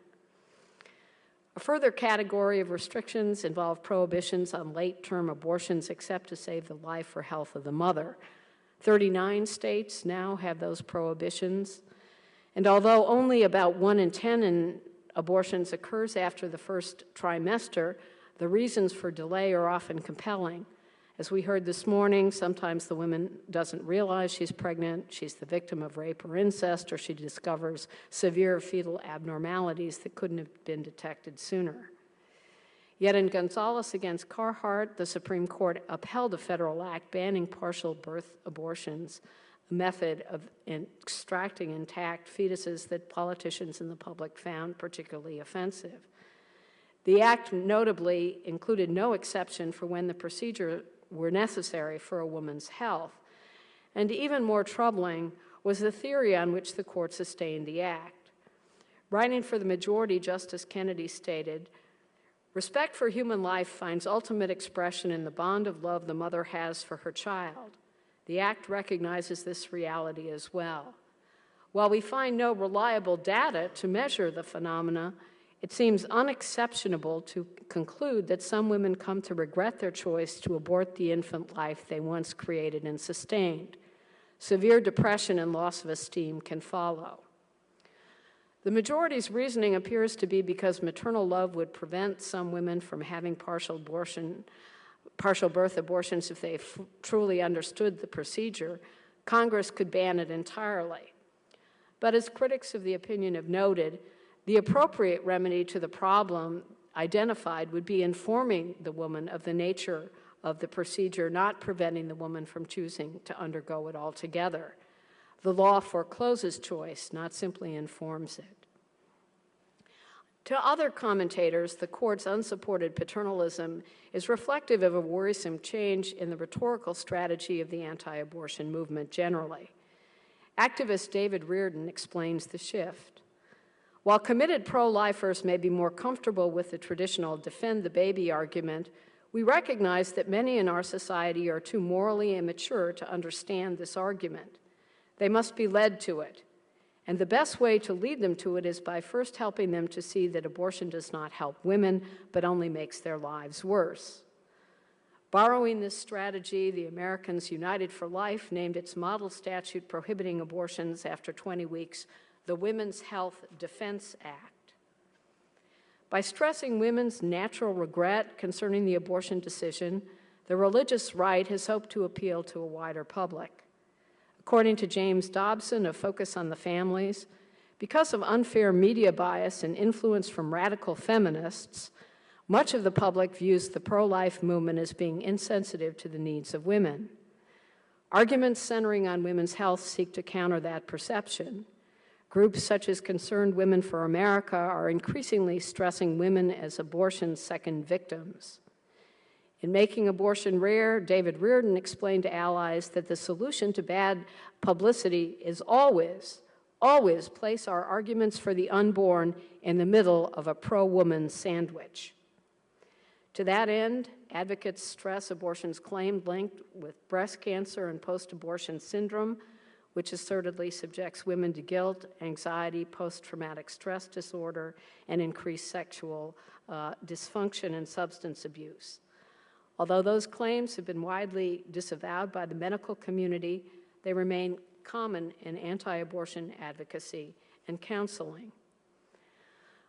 A further category of restrictions involve prohibitions on late-term abortions except to save the life or health of the mother. 39 states now have those prohibitions, and although only about 1 in 10 abortions occurs after the first trimester, the reasons for delay are often compelling. As we heard this morning, sometimes the woman doesn't realize she's pregnant, she's the victim of rape or incest, or she discovers severe fetal abnormalities that couldn't have been detected sooner. Yet in Gonzalez against Carhart, the Supreme Court upheld a federal act banning partial birth abortions, a method of extracting intact fetuses that politicians and the public found particularly offensive. The act notably included no exception for when the procedure were necessary for a woman's health. And even more troubling was the theory on which the court sustained the act. Writing for the majority, Justice Kennedy stated, "Respect for human life finds ultimate expression in the bond of love the mother has for her child. The act recognizes this reality as well. While we find no reliable data to measure the phenomena, it seems unexceptionable to conclude that some women come to regret their choice to abort the infant life they once created and sustained. Severe depression and loss of esteem can follow." The majority's reasoning appears to be because maternal love would prevent some women from having partial birth abortions if they truly understood the procedure. Congress could ban it entirely. But as critics of the opinion have noted, the appropriate remedy to the problem identified would be informing the woman of the nature of the procedure, not preventing the woman from choosing to undergo it altogether. The law forecloses choice, not simply informs it. To other commentators, the court's unsupported paternalism is reflective of a worrisome change in the rhetorical strategy of the anti-abortion movement generally. Activist David Reardon explains the shift. While committed pro-lifers may be more comfortable with the traditional defend the baby argument, we recognize that many in our society are too morally immature to understand this argument. They must be led to it. And the best way to lead them to it is by first helping them to see that abortion does not help women, but only makes their lives worse. Borrowing this strategy, the Americans United for Life named its model statute prohibiting abortions after 20 weeks the Women's Health Defense Act. By stressing women's natural regret concerning the abortion decision, the religious right has hoped to appeal to a wider public. According to James Dobson of Focus on the Families, because of unfair media bias and influence from radical feminists, much of the public views the pro-life movement as being insensitive to the needs of women. Arguments centering on women's health seek to counter that perception. Groups such as Concerned Women for America are increasingly stressing women as abortion's second victims. In Making Abortion Rare, David Reardon explained to allies that the solution to bad publicity is always place our arguments for the unborn in the middle of a pro-woman sandwich. To that end, advocates stress abortion's claim linked with breast cancer and post-abortion syndrome, which assertedly subjects women to guilt, anxiety, post-traumatic stress disorder, and increased sexual dysfunction and substance abuse. Although those claims have been widely disavowed by the medical community, they remain common in anti-abortion advocacy and counseling.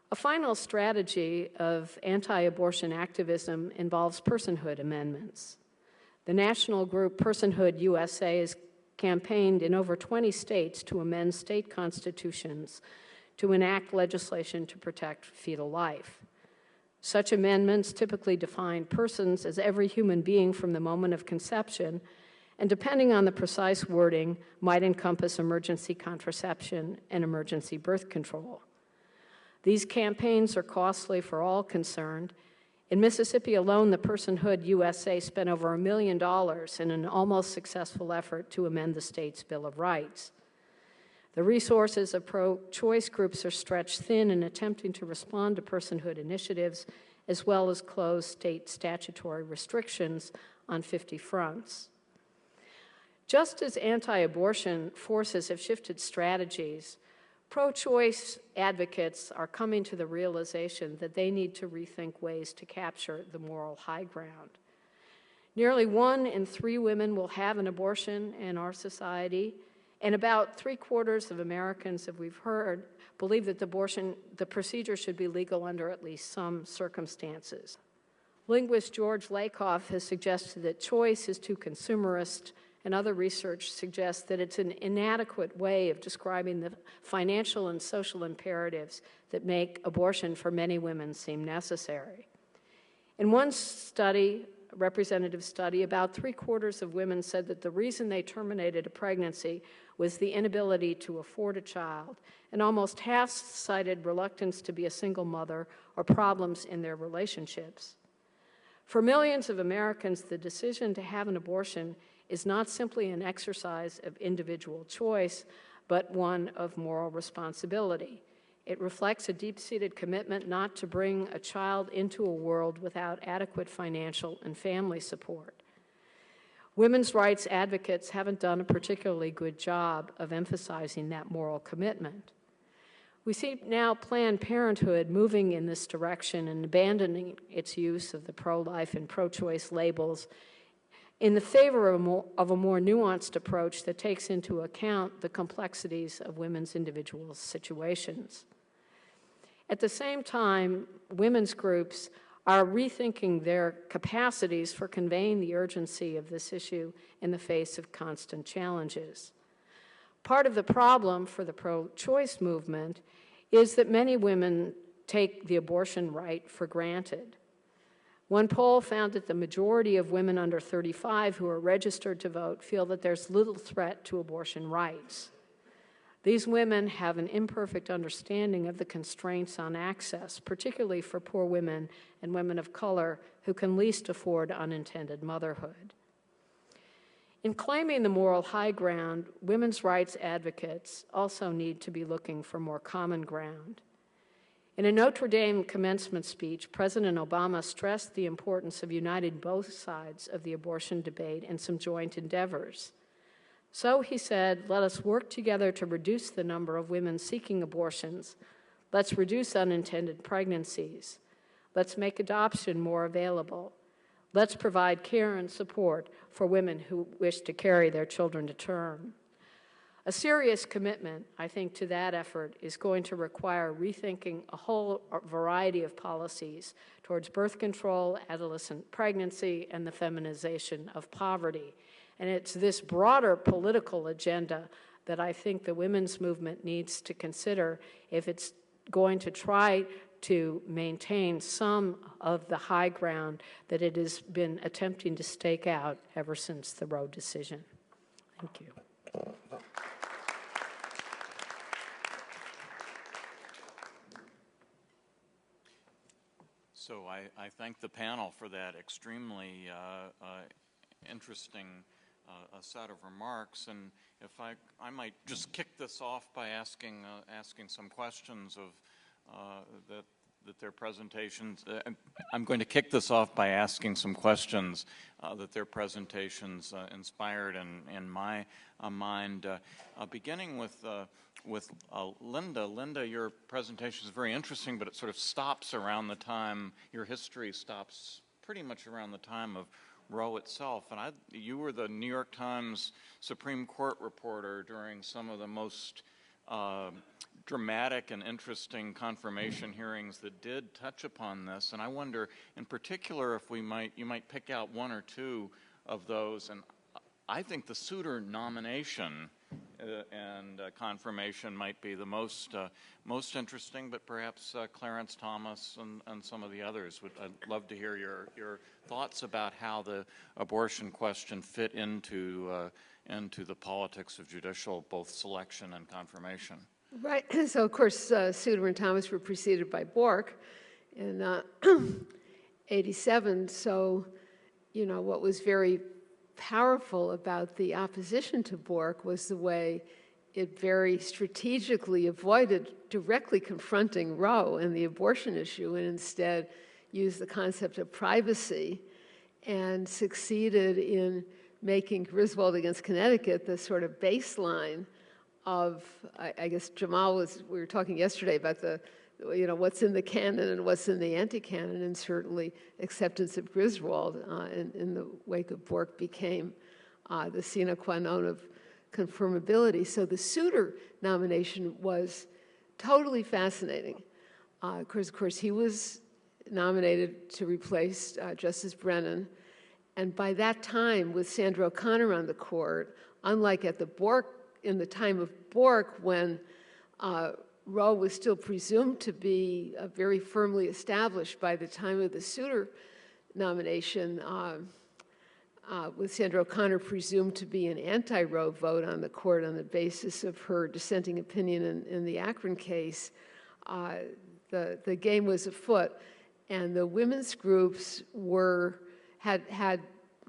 A final strategy of anti-abortion activism involves personhood amendments. The national group Personhood USA has campaigned in over 20 states to amend state constitutions to enact legislation to protect fetal life. Such amendments typically define persons as every human being from the moment of conception, and depending on the precise wording, might encompass emergency contraception and emergency birth control. These campaigns are costly for all concerned. In Mississippi alone, the Personhood USA spent over $1 million in an almost successful effort to amend the state's Bill of Rights. The resources of pro-choice groups are stretched thin in attempting to respond to personhood initiatives, as well as close state statutory restrictions on 50 fronts. Just as anti-abortion forces have shifted strategies, pro-choice advocates are coming to the realization that they need to rethink ways to capture the moral high ground. Nearly 1 in 3 women will have an abortion in our society, and about 3/4 of Americans, as we've heard, believe that the procedure should be legal under at least some circumstances. Linguist George Lakoff has suggested that choice is too consumerist, and other research suggests that it's an inadequate way of describing the financial and social imperatives that make abortion for many women seem necessary. In one study, a representative study, about 3/4 of women said that the reason they terminated a pregnancy was the inability to afford a child, and almost half cited reluctance to be a single mother or problems in their relationships. For millions of Americans, the decision to have an abortion is not simply an exercise of individual choice, but one of moral responsibility. It reflects a deep-seated commitment not to bring a child into a world without adequate financial and family support. Women's rights advocates haven't done a particularly good job of emphasizing that moral commitment. We see now Planned Parenthood moving in this direction and abandoning its use of the pro-life and pro-choice labels in the favor of a more nuanced approach that takes into account the complexities of women's individual situations. At the same time, women's groups are rethinking their capacities for conveying the urgency of this issue in the face of constant challenges. Part of the problem for the pro-choice movement is that many women take the abortion right for granted. One poll found that the majority of women under 35 who are registered to vote feel that there's little threat to abortion rights. These women have an imperfect understanding of the constraints on access, particularly for poor women and women of color who can least afford unintended motherhood. In claiming the moral high ground, women's rights advocates also need to be looking for more common ground. In a Notre Dame commencement speech, President Obama stressed the importance of uniting both sides of the abortion debate in some joint endeavors. So he said, let us work together to reduce the number of women seeking abortions. Let's reduce unintended pregnancies. Let's make adoption more available. Let's provide care and support for women who wish to carry their children to term. A serious commitment, I think, to that effort is going to require rethinking a whole variety of policies towards birth control, adolescent pregnancy, and the feminization of poverty. And it's this broader political agenda that I think the women's movement needs to consider if it's going to try to maintain some of the high ground that it has been attempting to stake out ever since the Roe decision. Thank you. So I thank the panel for that extremely interesting set of remarks, and if I might just kick this off by asking some questions of that their presentations. I'm going to kick this off by asking some questions that their presentations inspired in my mind. Beginning with Linda. Linda, your presentation is very interesting, but it sort of stops around the time, your history stops pretty much around the time of Roe itself. And you were the New York Times Supreme Court reporter during some of the most dramatic and interesting confirmation hearings that did touch upon this. And I wonder, in particular, if you might pick out one or two of those. And I think the Souter nomination and confirmation might be the most interesting, but perhaps Clarence Thomas and some of the others. I'd love to hear your thoughts about how the abortion question fit into the politics of judicial both selection and confirmation. Right. So, of course, Souter and Thomas were preceded by Bork in 87. So, you know, what was very powerful about the opposition to Bork was the way it very strategically avoided directly confronting Roe and the abortion issue, and instead used the concept of privacy and succeeded in making Griswold against Connecticut the sort of baseline of, I guess we were talking yesterday about what's in the canon and what's in the anti-canon, and certainly acceptance of Griswold in the wake of Bork became the sine qua non of confirmability. So the Souter nomination was totally fascinating. Of course, he was nominated to replace Justice Brennan, and by that time, with Sandra O'Connor on the court, unlike in the time of Bork, when Roe was still presumed to be very firmly established by the time of the Souter nomination, with Sandra O'Connor presumed to be an anti-Roe vote on the court on the basis of her dissenting opinion in the Akron case, the game was afoot, and the women's groups had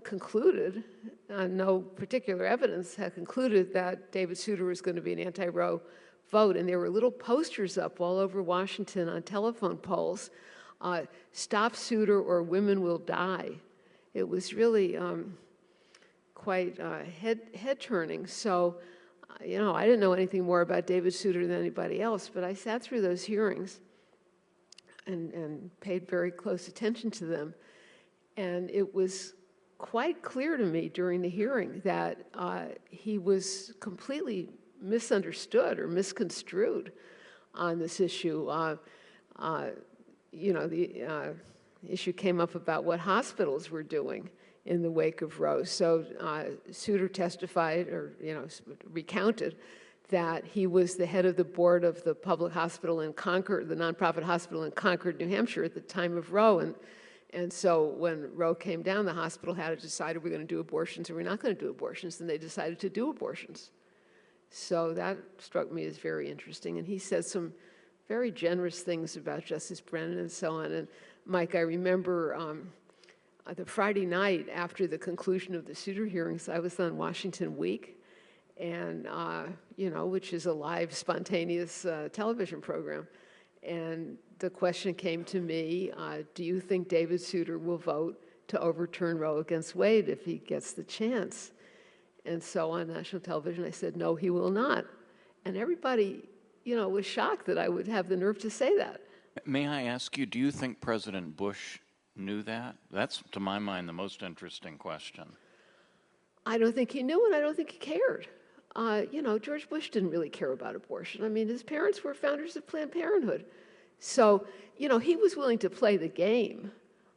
concluded, no particular evidence, had concluded that David Souter was going to be an anti-Roe vote, and there were little posters up all over Washington on telephone poles, "Stop Souter or women will die." It was really quite head-turning. So, I didn't know anything more about David Souter than anybody else, but I sat through those hearings and paid very close attention to them. And it was quite clear to me during the hearing that he was completely misunderstood or misconstrued on this issue. The issue came up about what hospitals were doing in the wake of Roe. So Souter testified, or recounted, that he was the head of the board of the public hospital in Concord, the nonprofit hospital in Concord, New Hampshire, at the time of Roe. And so when Roe came down, the hospital had to decide, are we going to do abortions or we're not going to do abortions? And they decided to do abortions. So that struck me as very interesting. And he said some very generous things about Justice Brennan and so on. And Mike, I remember the Friday night after the conclusion of the Souter hearings, I was on Washington Week, and which is a live, spontaneous television program. And the question came to me, do you think David Souter will vote to overturn Roe against Wade if he gets the chance? And so on national television, I said, no, he will not. And everybody, was shocked that I would have the nerve to say that. May I ask you, do you think President Bush knew that? That's, to my mind, the most interesting question. I don't think he knew, and I don't think he cared. George Bush didn't really care about abortion. I mean, his parents were founders of Planned Parenthood. So, he was willing to play the game,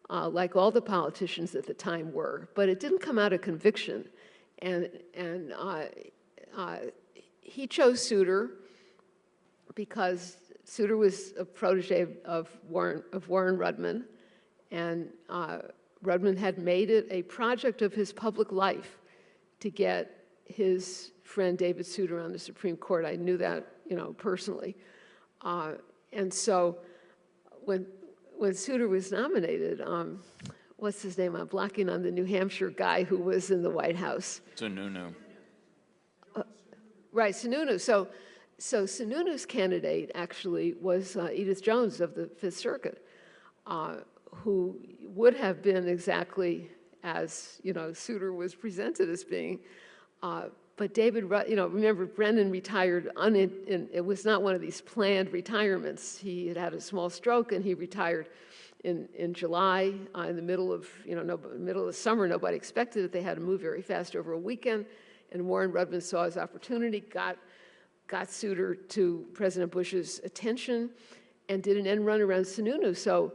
like all the politicians at the time were, but it didn't come out of conviction. And he chose Souter because Souter was a protege of Warren Rudman, and Rudman had made it a project of his public life to get his friend David Souter on the Supreme Court. I knew that, personally. And so when Souter was nominated, what's his name? I'm blocking on the New Hampshire guy who was in the White House. Sununu. Right, Sununu. So Sununu's candidate actually was Edith Jones of the Fifth Circuit, who would have been exactly as Souter was presented as being. But David, remember Brennan retired. It was not one of these planned retirements. He had a small stroke and he retired in July, in the middle of middle of summer. Nobody expected it. They had to move very fast over a weekend, and Warren Rudman saw his opportunity, got Souter to President Bush's attention, and did an end run around Sununu. So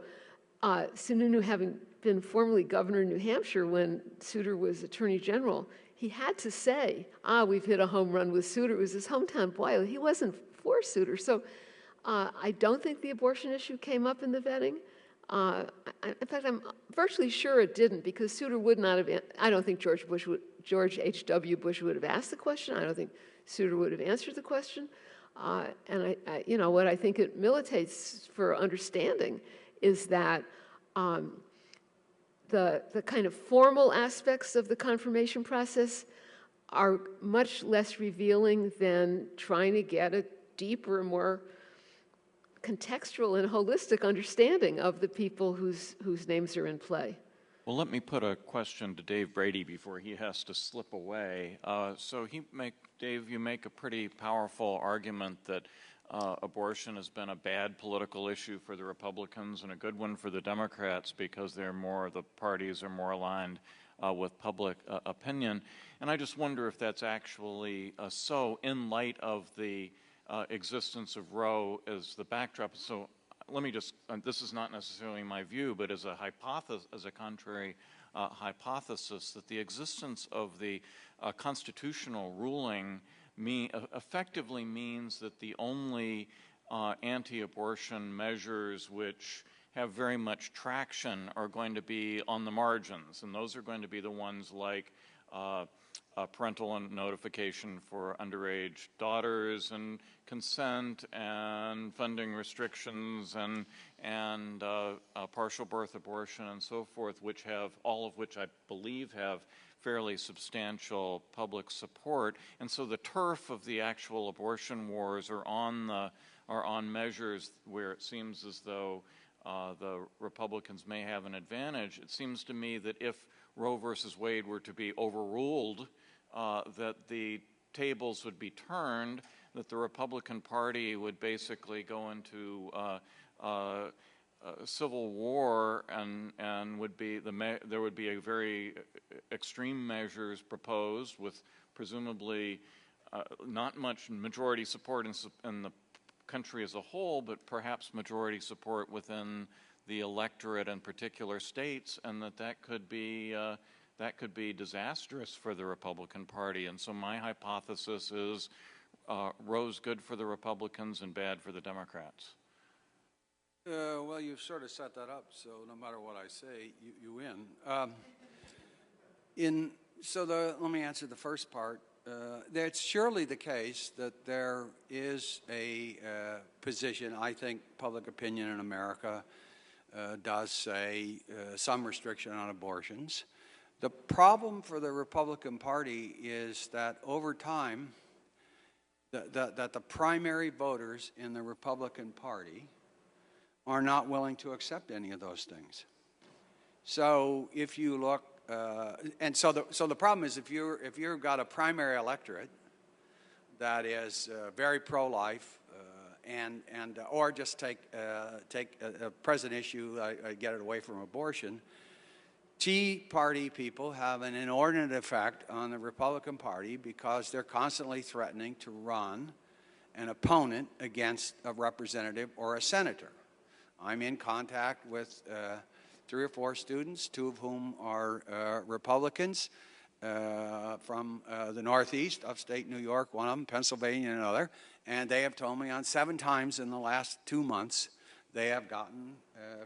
Sununu, having been formerly governor of New Hampshire when Souter was Attorney General, he had to say, we've hit a home run with Souter. It was his hometown boy. He wasn't for Souter. So I don't think the abortion issue came up in the vetting. In fact, I'm virtually sure it didn't, because Souter would not have, I don't think George H.W. Bush would have asked the question. I don't think Souter would have answered the question. And what I think it militates for understanding is that the kind of formal aspects of the confirmation process are much less revealing than trying to get a deeper, more contextual and holistic understanding of the people whose names are in play. Well, let me put a question to Dave Brady before he has to slip away. Dave, you make a pretty powerful argument that abortion has been a bad political issue for the Republicans and a good one for the Democrats because the parties are more aligned with public opinion. And I just wonder if that's actually so in light of the existence of Roe as the backdrop. So let me just, this is not necessarily my view, but as a hypothesis, as a contrary hypothesis, that the existence of the constitutional ruling effectively means that the only anti-abortion measures which have very much traction are going to be on the margins, and those are going to be the ones like parental notification for underage daughters and consent and funding restrictions and partial birth abortion and so forth, all of which I believe have fairly substantial public support. And so the turf of the actual abortion wars are on measures where it seems as though the Republicans may have an advantage. It seems to me that if Roe versus Wade were to be overruled, that the tables would be turned, that the Republican Party would basically go into civil war, and there would be a very extreme measures proposed with presumably not much majority support in the country as a whole, but perhaps majority support within the electorate in particular states, and that could be disastrous for the Republican Party. And so my hypothesis is Roe's good for the Republicans and bad for the Democrats. Well, you've sort of set that up, so no matter what I say, you win. Let me answer the first part. It's surely the case that there is a position, I think public opinion in America does say some restriction on abortions. The problem for the Republican Party is that over time, that the primary voters in the Republican Party are not willing to accept any of those things. So if you look, so the problem is if you've got a primary electorate that is very pro-life, or just take a present issue, get it away from abortion. Tea Party people have an inordinate effect on the Republican Party because they're constantly threatening to run an opponent against a representative or a senator. I'm in contact with 3 or 4 students, 2 of whom are Republicans from the Northeast, upstate New York, one of them, Pennsylvania, another, and they have told me on 7 times in the last 2 months they have gotten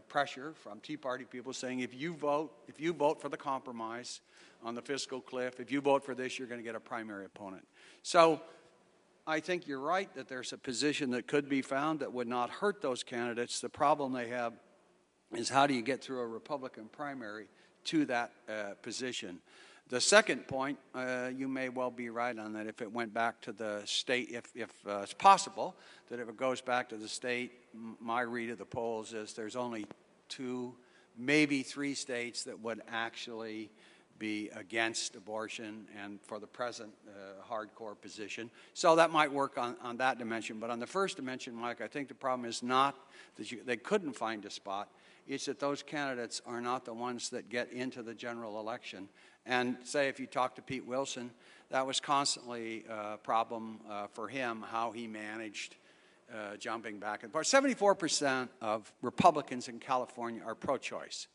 pressure from Tea Party people saying, if you vote for the compromise on the fiscal cliff, if you vote for this, you're going to get a primary opponent. So I think you're right that there's a position that could be found that would not hurt those candidates. The problem they have is how do you get through a Republican primary to that position. The second point, you may well be right on that. If it went back to the state, if it's possible that if it goes back to the state, my read of the polls is there's only 2, maybe 3 states that would actually be against abortion and for the present hardcore position. So that might work on that dimension. But on the first dimension, Mike, I think the problem is not that they couldn't find a spot. It's that those candidates are not the ones that get into the general election. And say if you talk to Pete Wilson, that was constantly a problem for him, how he managed jumping back and forth. 74% of Republicans in California are pro-choice.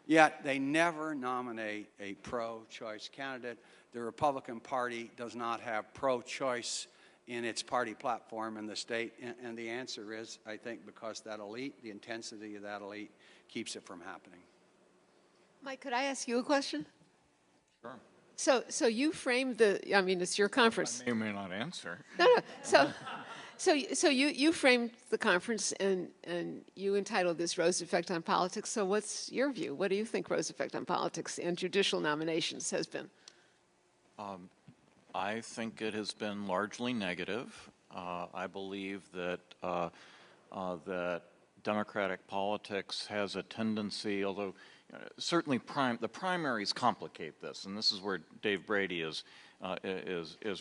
Yet they never nominate a pro-choice candidate. The Republican Party does not have pro-choice in its party platform in the state. And the answer is, I think, because that elite, the intensity of that elite, keeps it from happening. Mike, could I ask you a question? Sure. So you framed I mean, it's your conference. I may or may not answer. No. So you framed the conference and you entitled this Roe's Effect on Politics. So what's your view? What do you think Roe's effect on politics and judicial nominations has been? I think it has been largely negative. I believe that that Democratic politics has a tendency, although certainly the primaries complicate this, and this is where Dave Brady is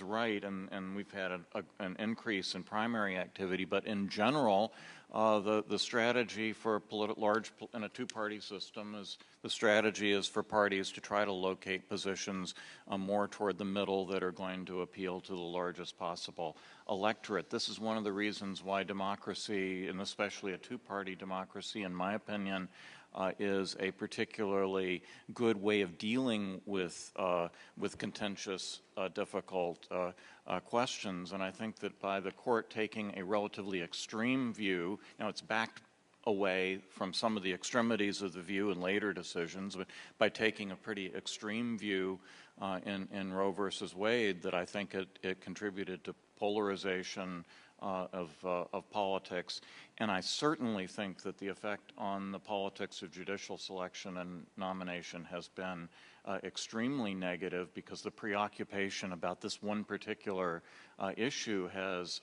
right, and we've had an increase in primary activity. But in general, the strategy for in a 2-party system is the strategy is for parties to try to locate positions more toward the middle that are going to appeal to the largest possible electorate. This is one of the reasons why democracy, and especially a 2-party democracy, in my opinion, is a particularly good way of dealing with contentious, difficult questions. And I think that by the court taking a relatively extreme view, now it's backed away from some of the extremities of the view in later decisions, but by taking a pretty extreme view in Roe versus Wade, that I think it contributed to polarization of politics. And I certainly think that the effect on the politics of judicial selection and nomination has been extremely negative, because the preoccupation about this one particular issue has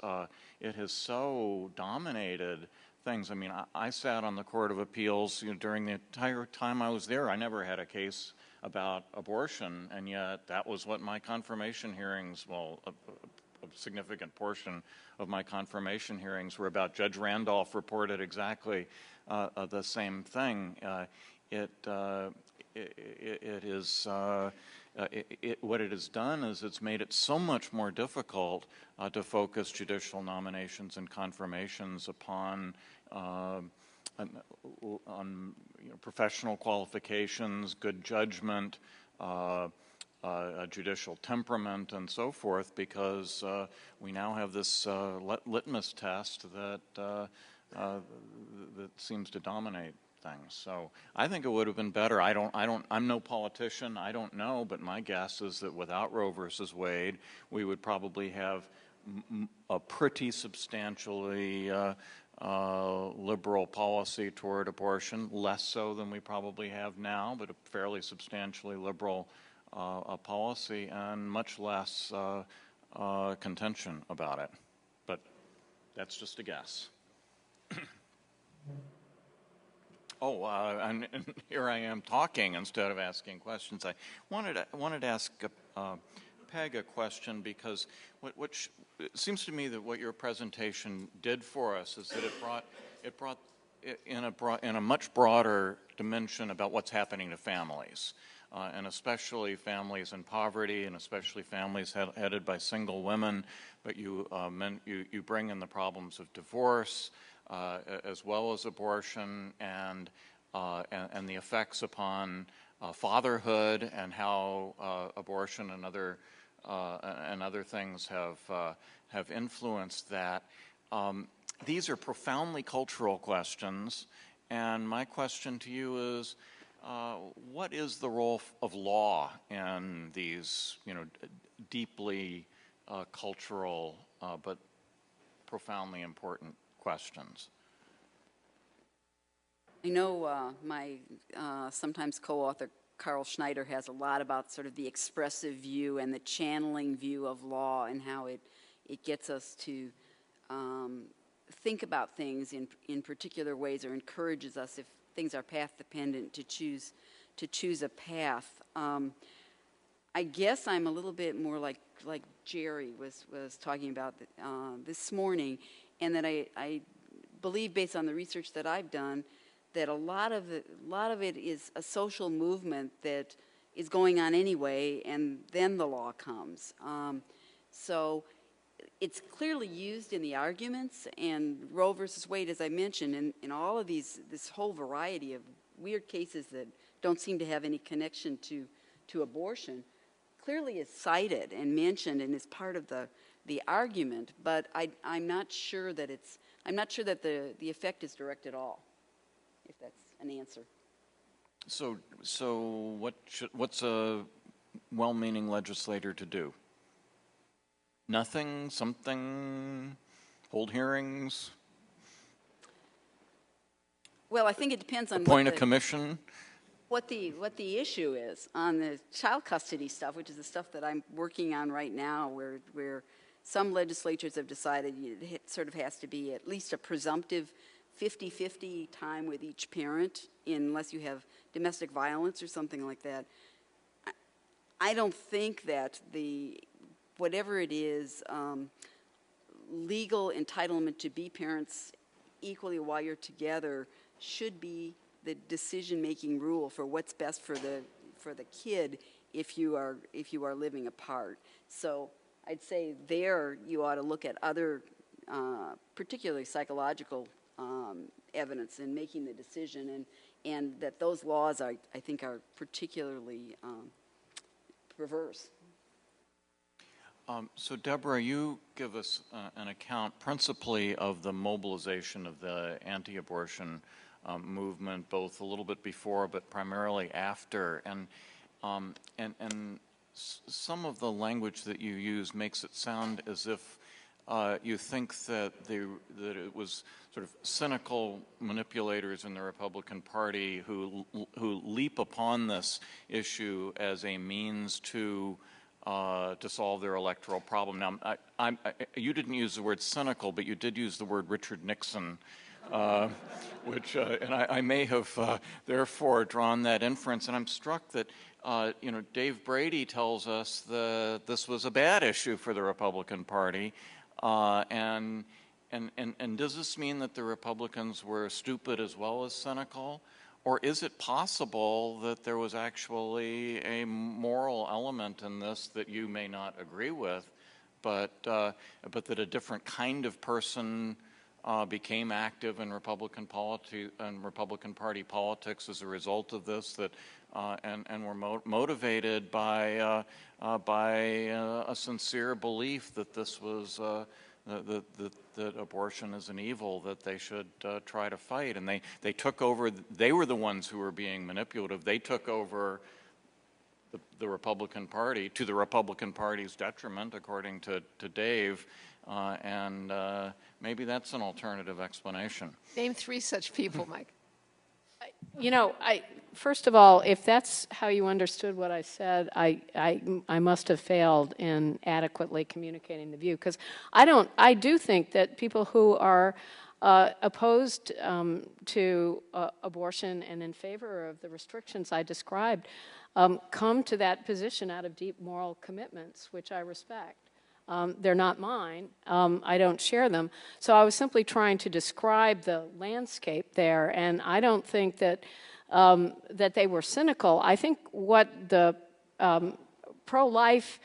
so dominated things. I mean, I sat on the Court of Appeals during the entire time I was there. I never had a case about abortion, and yet that was what my confirmation hearings, a significant portion of my confirmation hearings were about. Judge Randolph reported exactly the same thing. What it has done is it's made it so much more difficult to focus judicial nominations and confirmations upon professional qualifications, good judgment, judicial temperament, and so forth, because we now have this litmus test that seems to dominate things. So I think it would have been better. I'm no politician. I don't know, but my guess is that without Roe versus Wade, we would probably have a pretty substantially liberal policy toward abortion, less so than we probably have now, but a fairly substantially liberal policy, and much less contention about it. But that's just a guess. And here I am talking instead of asking questions. I wanted to ask Peg a question, because it seems to me that what your presentation did for us is that it brought in a much broader dimension about what's happening to families, and especially families in poverty, and especially families headed by single women. But you bring in the problems of divorce, as well as abortion, and the effects upon fatherhood, and how abortion and other things have influenced that. These are profoundly cultural questions, and my question to you is, what is the role of law in these, deeply cultural but profoundly important questions? I know my sometimes co-author Carl Schneider has a lot about sort of the expressive view and the channeling view of law, and how it gets us to think about things in particular ways, or encourages us, if things are path dependent, to choose a path. I guess I'm a little bit more like Jerry was talking about this morning, and that I believe, based on the research that I've done, that a lot of it is a social movement that is going on anyway, and then the law comes. So it's clearly used in the arguments, and Roe versus Wade, as I mentioned, in all of this whole variety of weird cases that don't seem to have any connection to abortion, clearly is cited and mentioned and is part of the argument. But I'm not sure that the effect is direct at all, if that's an answer. So what's a well-meaning legislator to do? Nothing? Something? Hold hearings? Well, I think it depends on Appoint a commission? What the issue is on the child custody stuff, which is the stuff that I'm working on right now, where some legislatures have decided it sort of has to be at least a presumptive 50-50 time with each parent, unless you have domestic violence or something like that. I don't think that whatever it is, legal entitlement to be parents equally while you're together should be the decision-making rule for what's best for the kid if you are living apart. So I'd say there you ought to look at other, particularly psychological evidence in making the decision, and that those laws I think are particularly perverse. So Deborah, you give us an account principally of the mobilization of the anti-abortion movement, both a little bit before but primarily after, and some of the language that you use makes it sound as if you think that it was sort of cynical manipulators in the Republican Party who leap upon this issue as a means to solve their electoral problem. Now, you didn't use the word cynical, but you did use the word Richard Nixon, which, and I may have therefore drawn that inference. And I'm struck that, Dave Brady tells us that this was a bad issue for the Republican Party. And does this mean that the Republicans were stupid as well as cynical? Or is it possible that there was actually a moral element in this that you may not agree with, but that a different kind of person became active in Republican Party politics as a result of this, and were motivated by a sincere belief that this was that abortion is an evil that they should try to fight, and they took over. They were the ones who were being manipulative. They took over the Republican Party to the Republican Party's detriment, according to Dave, and maybe that's an alternative explanation. Name 3 such people, Mike. First of all, if that's how you understood what I said, I must have failed in adequately communicating the view, because I do think that people who are opposed to abortion and in favor of the restrictions I described come to that position out of deep moral commitments, which I respect. They're not mine. I don't share them. So I was simply trying to describe the landscape there, and I don't think that that they were cynical. I think what the pro-life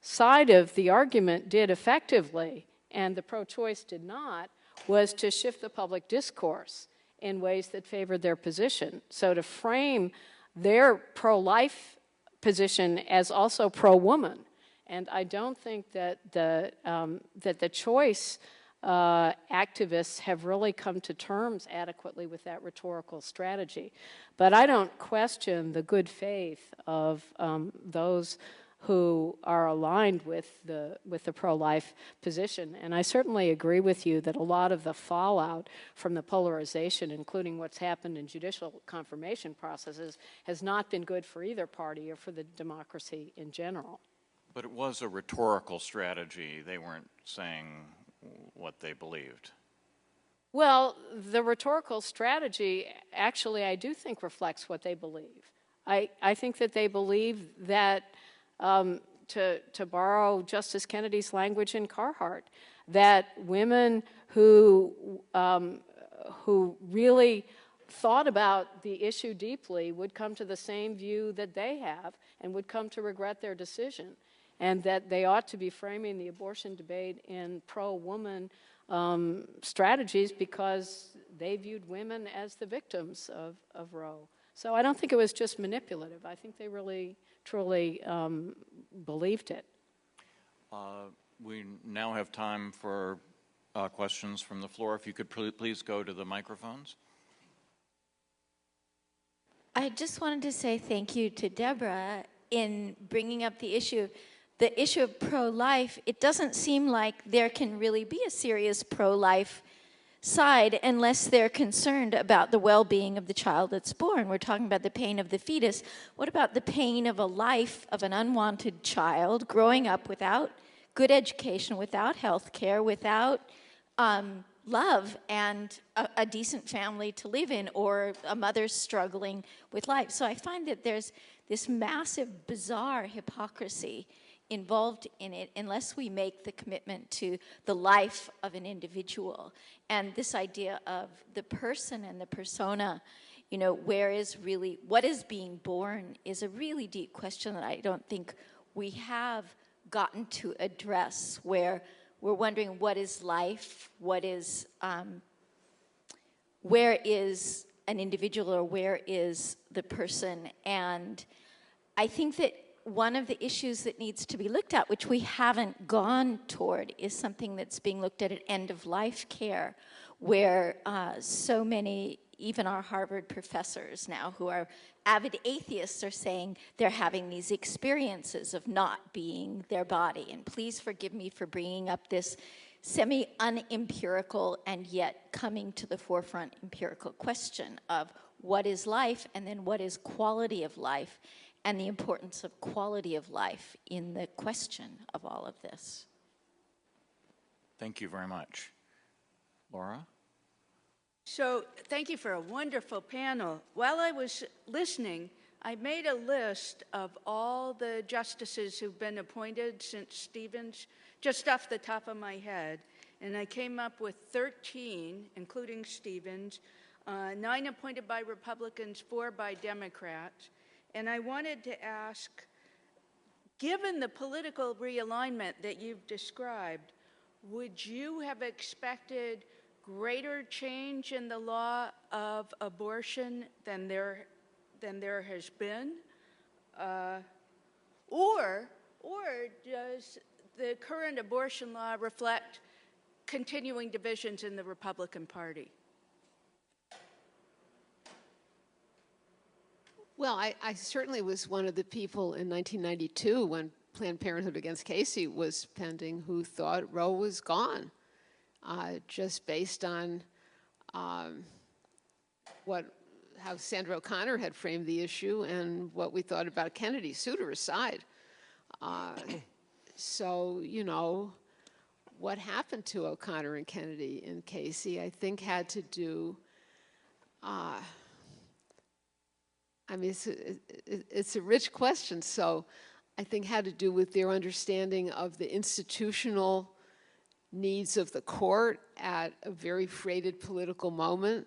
side of the argument did effectively, and the pro-choice did not, was to shift the public discourse in ways that favored their position. So to frame their pro-life position as also pro-woman. And I don't think that the choice activists have really come to terms adequately with that rhetorical strategy. But I don't question the good faith of those who are aligned with the pro-life position. And I certainly agree with you that a lot of the fallout from the polarization, including what's happened in judicial confirmation processes, has not been good for either party or for the democracy in general. But it was a rhetorical strategy. They weren't saying what they believed. Well, the rhetorical strategy actually, I do think, reflects what they believe. I think that they believe that, to borrow Justice Kennedy's language in Carhart, that women who really thought about the issue deeply would come to the same view that they have and would come to regret their decision, and that they ought to be framing the abortion debate in pro-woman strategies because they viewed women as the victims of Roe. So I don't think it was just manipulative. I think they really, truly believed it. We now have time for questions from the floor. If you could please go to the microphones. I just wanted to say thank you to Deborah in bringing up the issue of pro-life. It doesn't seem like there can really be a serious pro-life side unless they're concerned about the well-being of the child that's born. We're talking about the pain of the fetus. What about the pain of a life of an unwanted child growing up without good education, without health care, without love and a decent family to live in, or a mother struggling with life? So I find that there's this massive, bizarre hypocrisy involved in it unless we make the commitment to the life of an individual. And this idea of the person and the persona, you know, what is being born is a really deep question that I don't think we have gotten to address, where we're wondering what is life, where is an individual, or where is the person. And I think that one of the issues that needs to be looked at, which we haven't gone toward, is something that's being looked at end-of-life care, where so many, even our Harvard professors now, who are avid atheists, are saying they're having these experiences of not being their body. And please forgive me for bringing up this semi-unempirical and yet coming to the forefront empirical question of what is life, and then what is quality of life, and the importance of quality of life in the question of all of this. Thank you very much. Laura? So thank you for a wonderful panel. While I was listening, I made a list of all the justices who've been appointed since Stevens, just off the top of my head, and I came up with 13, including Stevens, 9 appointed by Republicans, 4 by Democrats. And I wanted to ask, given the political realignment that you've described, would you have expected greater change in the law of abortion than there has been? Or does the current abortion law reflect continuing divisions in the Republican Party? Well, I certainly was one of the people in 1992 when Planned Parenthood against Casey was pending who thought Roe was gone, just based on how Sandra O'Connor had framed the issue and what we thought about Kennedy, Souter aside. So, you know, what happened to O'Connor and Kennedy and Casey, I think, had to do I mean, it's a rich question, so I think, had to do with their understanding of the institutional needs of the court at a very freighted political moment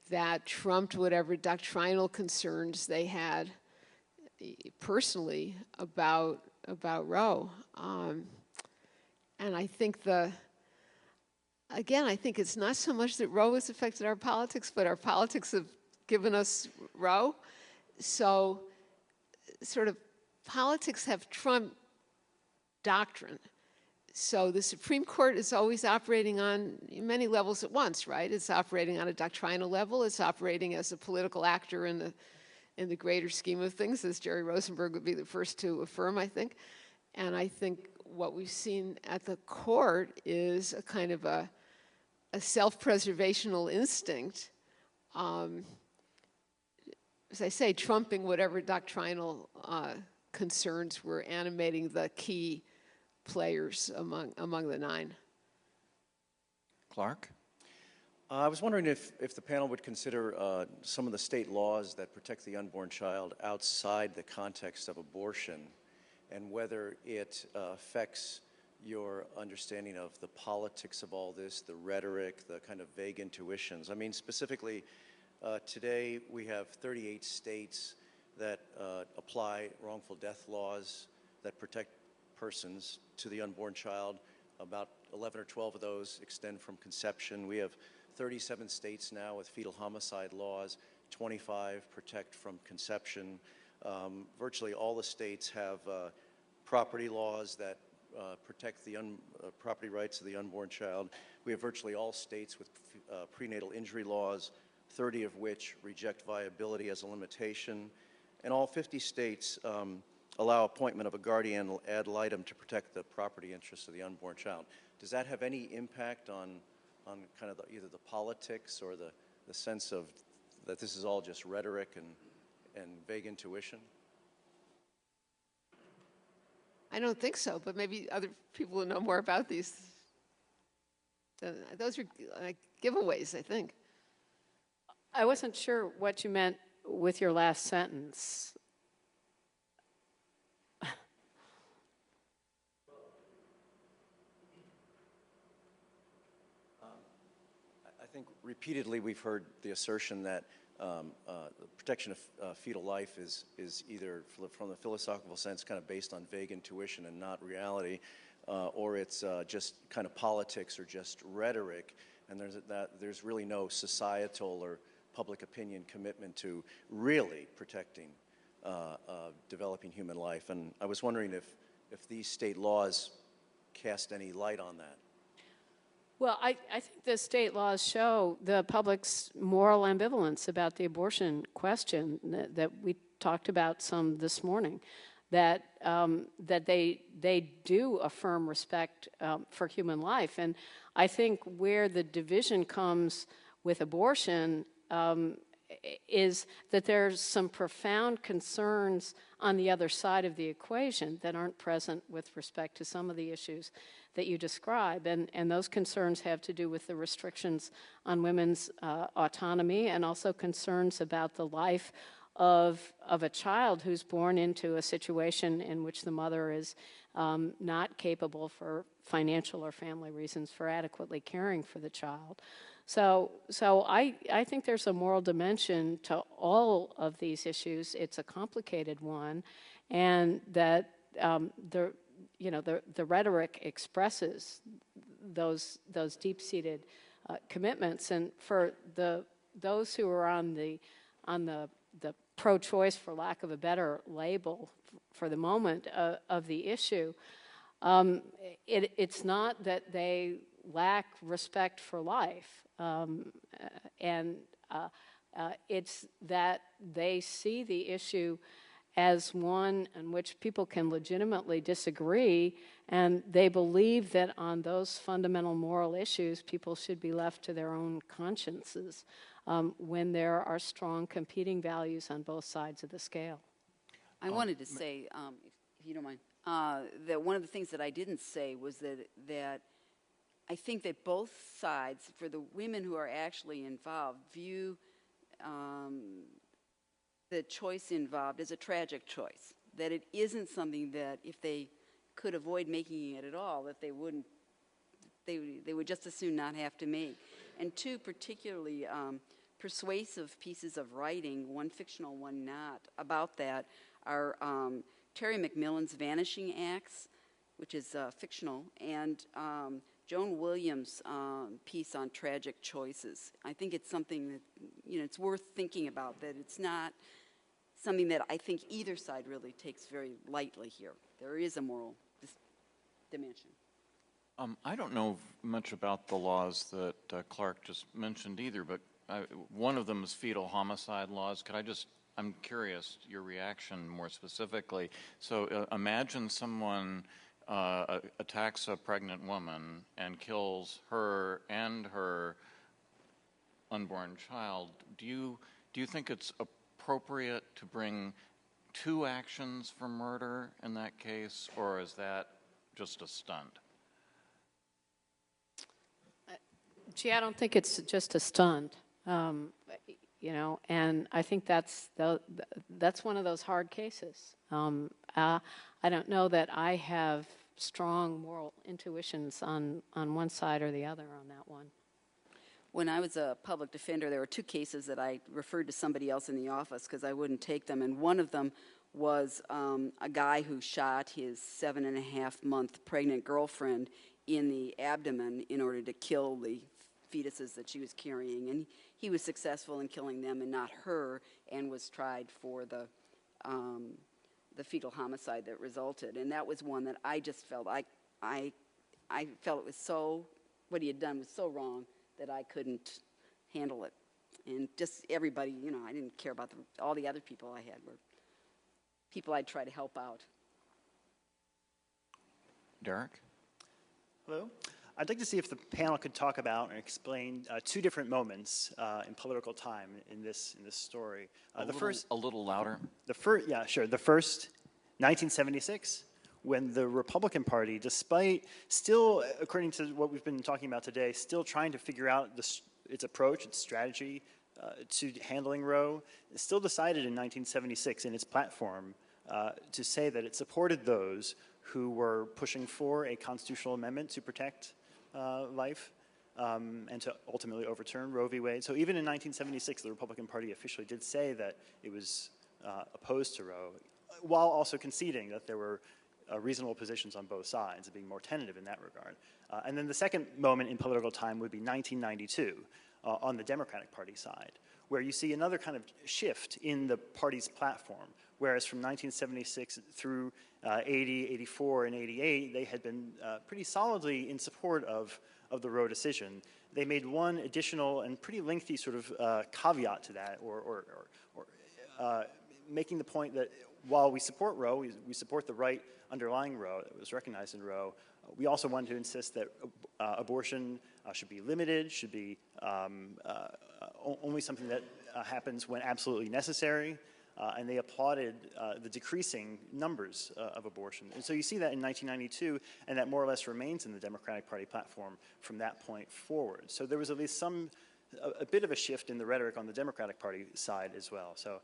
that trumped whatever doctrinal concerns they had personally about Roe. And I think I think it's not so much that Roe has affected our politics, but our politics have given us Roe. So sort of politics have trumped doctrine. So the Supreme Court is always operating on many levels at once, right? It's operating on a doctrinal level. It's operating as a political actor in the greater scheme of things, as Jerry Rosenberg would be the first to affirm, I think. And I think what we've seen at the court is a kind of a self-preservational instinct, as I say, trumping whatever doctrinal concerns were animating the key players among the nine. Clark? I was wondering if the panel would consider some of the state laws that protect the unborn child outside the context of abortion, and whether it affects your understanding of the politics of all this, the rhetoric, the kind of vague intuitions. I mean, specifically, today we have 38 states that apply wrongful death laws that protect persons to the unborn child. About 11 or 12 of those extend from conception. We have 37 states now with fetal homicide laws. 25 protect from conception. Virtually all the states have property laws that protect the property rights of the unborn child. We have virtually all states with prenatal injury laws, 30 of which reject viability as a limitation. And all 50 states allow appointment of a guardian ad litem to protect the property interests of the unborn child. Does that have any impact on kind of either the politics or the sense of that this is all just rhetoric and vague intuition? I don't think so, but maybe other people will know more about these. Those are giveaways, I think. I wasn't sure what you meant with your last sentence. I think repeatedly we've heard the assertion that the protection of fetal life is either from the philosophical sense kind of based on vague intuition and not reality, or it's just kind of politics or just rhetoric, and there's really no societal or public opinion commitment to really protecting developing human life. And I was wondering if these state laws cast any light on that. Well, I think the state laws show the public's moral ambivalence about the abortion question that we talked about some this morning, that they do affirm respect for human life. And I think where the division comes with abortion is that there's some profound concerns on the other side of the equation that aren't present with respect to some of the issues that you describe. And those concerns have to do with the restrictions on women's autonomy, and also concerns about the life of a child who's born into a situation in which the mother is not capable for financial or family reasons for adequately caring for the child. So I think there's a moral dimension to all of these issues. It's a complicated one, and that the rhetoric expresses those deep-seated commitments. And for those who are on the pro-choice, for lack of a better label, for the moment of the issue, it's not that they lack respect for life, it's that they see the issue as one in which people can legitimately disagree, and they believe that on those fundamental moral issues, people should be left to their own consciences when there are strong competing values on both sides of the scale. I wanted to say, if you don't mind, that one of the things that I didn't say was that I think that both sides, for the women who are actually involved, view the choice involved as a tragic choice. that it isn't something that if they could avoid making it at all, that they wouldn't, they would just as soon not have to make. And two particularly persuasive pieces of writing, one fictional, one not, about that are Terry McMillan's Vanishing Acts, which is fictional, and Joan Williams' piece on tragic choices. I think it's something that, it's worth thinking about, that it's not something that I think either side really takes very lightly here. There is a moral dimension. I don't know much about the laws that Clark just mentioned either, but one of them is fetal homicide laws. I'm curious, your reaction more specifically. So imagine someone attacks a pregnant woman and kills her and her unborn child. Do you think it's appropriate to bring two actions for murder in that case, or is that just a stunt? Gee, I don't think it's just a stunt, and I think that's one of those hard cases. I don't know that I have strong moral intuitions on one side or the other on that one. When I was a public defender, there were two cases that I referred to somebody else in the office because I wouldn't take them, and one of them was a guy who shot his 7.5-month pregnant girlfriend in the abdomen in order to kill the fetuses that she was carrying, and he was successful in killing them and not her, and was tried for the fetal homicide that resulted. And that was one that I just felt I felt it was so, what he had done was so wrong that I couldn't handle it. And just everybody, I didn't care about all the other people I had were people I'd try to help out. Derek? Hello. I'd like to see if the panel could talk about and explain two different moments in political time in this story. A little louder. Yeah, sure. The first, 1976, when the Republican Party, despite still, according to what we've been talking about today, still trying to figure out its approach, its strategy to handling Roe, still decided in 1976 in its platform to say that it supported those who were pushing for a constitutional amendment to protect life and to ultimately overturn Roe v. Wade. So even in 1976, the Republican Party officially did say that it was opposed to Roe, while also conceding that there were reasonable positions on both sides and being more tentative in that regard. And then the second moment in political time would be 1992 on the Democratic Party side, where you see another kind of shift in the party's platform, whereas from 1976 through 80, 84, and 88, they had been pretty solidly in support of the Roe decision. They made one additional and pretty lengthy sort of caveat to that, or making the point that while we support Roe, we support the right underlying Roe that was recognized in Roe, we also wanted to insist that abortion should be limited, should be only something that happens when absolutely necessary, and they applauded the decreasing numbers of abortion. And so you see that in 1992, and that more or less remains in the Democratic Party platform from that point forward. So there was at least a bit of a shift in the rhetoric on the Democratic Party side as well. So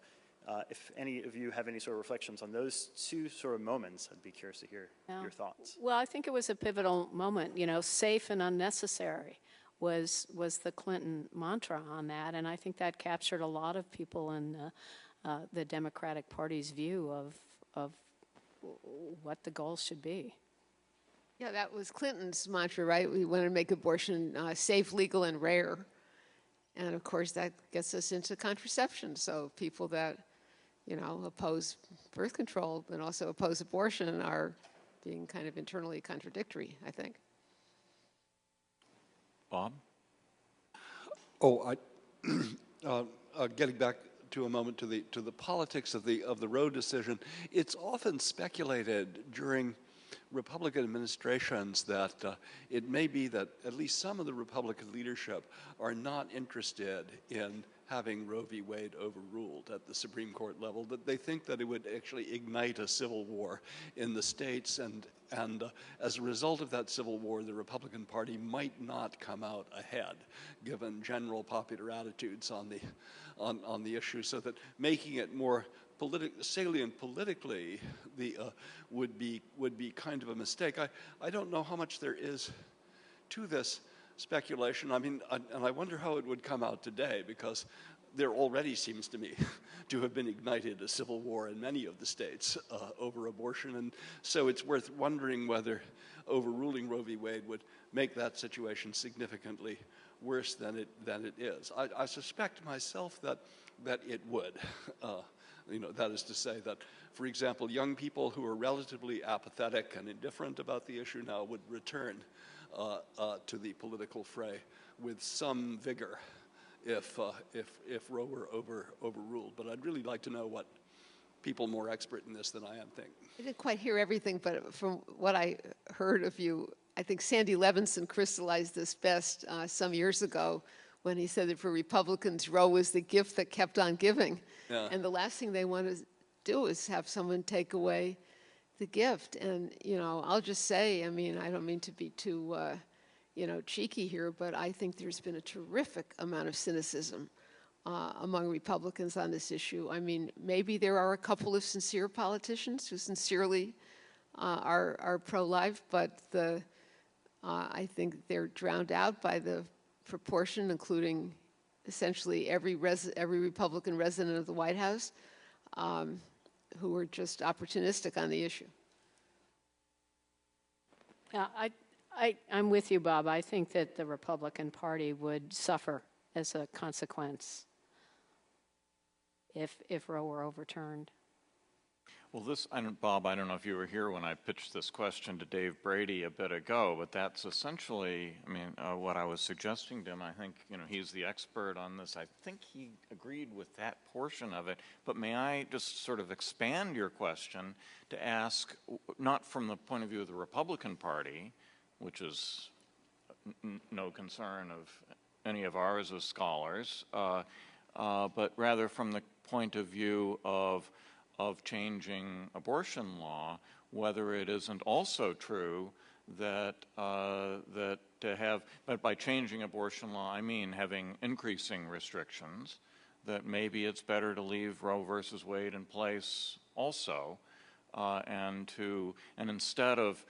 if any of you have any sort of reflections on those two sort of moments, I'd be curious to hear your thoughts. Well, I think it was a pivotal moment. Safe and unnecessary was the Clinton mantra on that, and I think that captured a lot of people in the Democratic Party's view of what the goals should be. Yeah, that was Clinton's mantra, right? We want to make abortion safe, legal, and rare. And of course, that gets us into contraception. So people that, oppose birth control and also oppose abortion are being kind of internally contradictory, I think. Bob? Getting back to a moment to the politics of the Roe decision, it's often speculated during Republican administrations that it may be that at least some of the Republican leadership are not interested in having Roe v. Wade overruled at the Supreme Court level, that they think that it would actually ignite a civil war in the states, and as a result of that civil war, the Republican Party might not come out ahead, given general popular attitudes on the issue, so that making it more salient politically would be kind of a mistake. I don't know how much there is to this speculation. I mean, and I wonder how it would come out today, because there already seems to me to have been ignited a civil war in many of the states over abortion, and so it's worth wondering whether overruling Roe v. Wade would make that situation significantly worse than it is. I suspect myself that it would. That is to say that, for example, young people who are relatively apathetic and indifferent about the issue now would return to the political fray with some vigor if Roe were overruled. But I'd really like to know what people more expert in this than I am think. I didn't quite hear everything, but from what I heard of you, I think Sandy Levinson crystallized this best some years ago when he said that for Republicans, Roe was the gift that kept on giving. Yeah. And the last thing they want to do is have someone take away the gift. And, I'll just say, I mean, I don't mean to be too, cheeky here, but I think there's been a terrific amount of cynicism among Republicans on this issue. I mean, maybe there are a couple of sincere politicians who sincerely are pro-life, but I think they're drowned out by the proportion, including essentially every Republican resident of the White House, who are just opportunistic on the issue. Yeah, I'm with you, Bob. I think that the Republican Party would suffer as a consequence if Roe were overturned. Well, Bob, I don't know if you were here when I pitched this question to Dave Brady a bit ago, but that's essentially, what I was suggesting to him. I think, he's the expert on this. I think he agreed with that portion of it. But may I just sort of expand your question to ask, not from the point of view of the Republican Party, which is no concern of any of ours as scholars, but rather from the point of view of changing abortion law, whether it isn't also true that but by changing abortion law, I mean having increasing restrictions, that maybe it's better to leave Roe versus Wade in place also, and instead of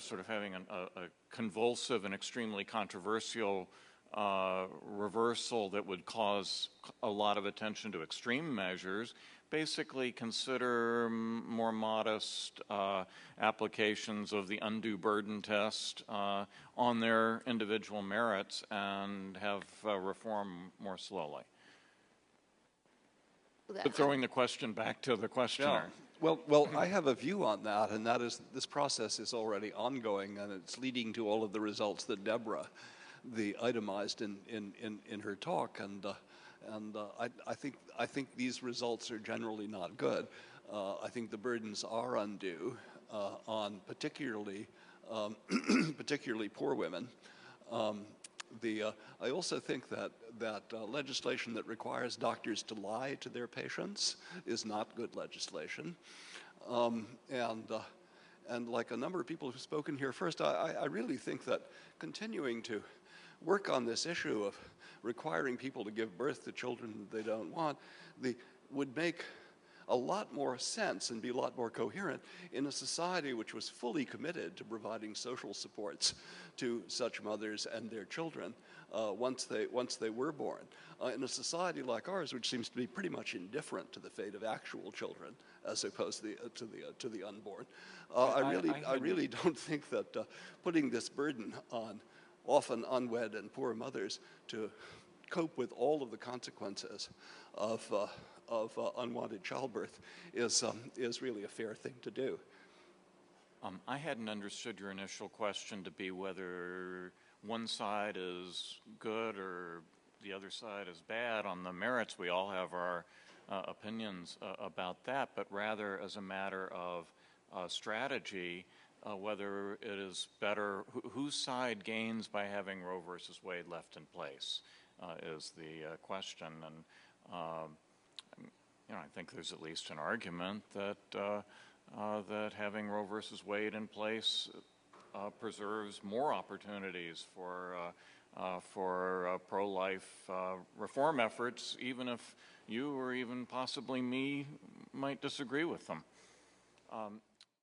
sort of having a convulsive and extremely controversial reversal that would cause a lot of attention to extreme measures, basically consider more modest applications of the undue burden test on their individual merits and have reform more slowly. But throwing the question back to the questioner. Yeah. Well, I have a view on that, and that is this process is already ongoing, and it's leading to all of the results that Deborah itemized in her talk, and I think these results are generally not good. I think the burdens are undue on particularly poor women. I also think that legislation that requires doctors to lie to their patients is not good legislation. And like a number of people who've spoken here first, I really think that continuing to work on this issue of requiring people to give birth to children that they don't want would make a lot more sense and be a lot more coherent in a society which was fully committed to providing social supports to such mothers and their children once they were born. In a society like ours, which seems to be pretty much indifferent to the fate of actual children as opposed to the unborn, I really don't think that putting this burden on often unwed and poor mothers to cope with all of the consequences of unwanted childbirth is really a fair thing to do. I hadn't understood your initial question to be whether one side is good or the other side is bad on the merits. We all have our opinions about that, but rather as a matter of strategy, whether it is better, whose side gains by having Roe versus Wade left in place is the question. And I think there's at least an argument that having Roe versus Wade in place preserves more opportunities for pro-life reform efforts, even if you or even possibly me might disagree with them.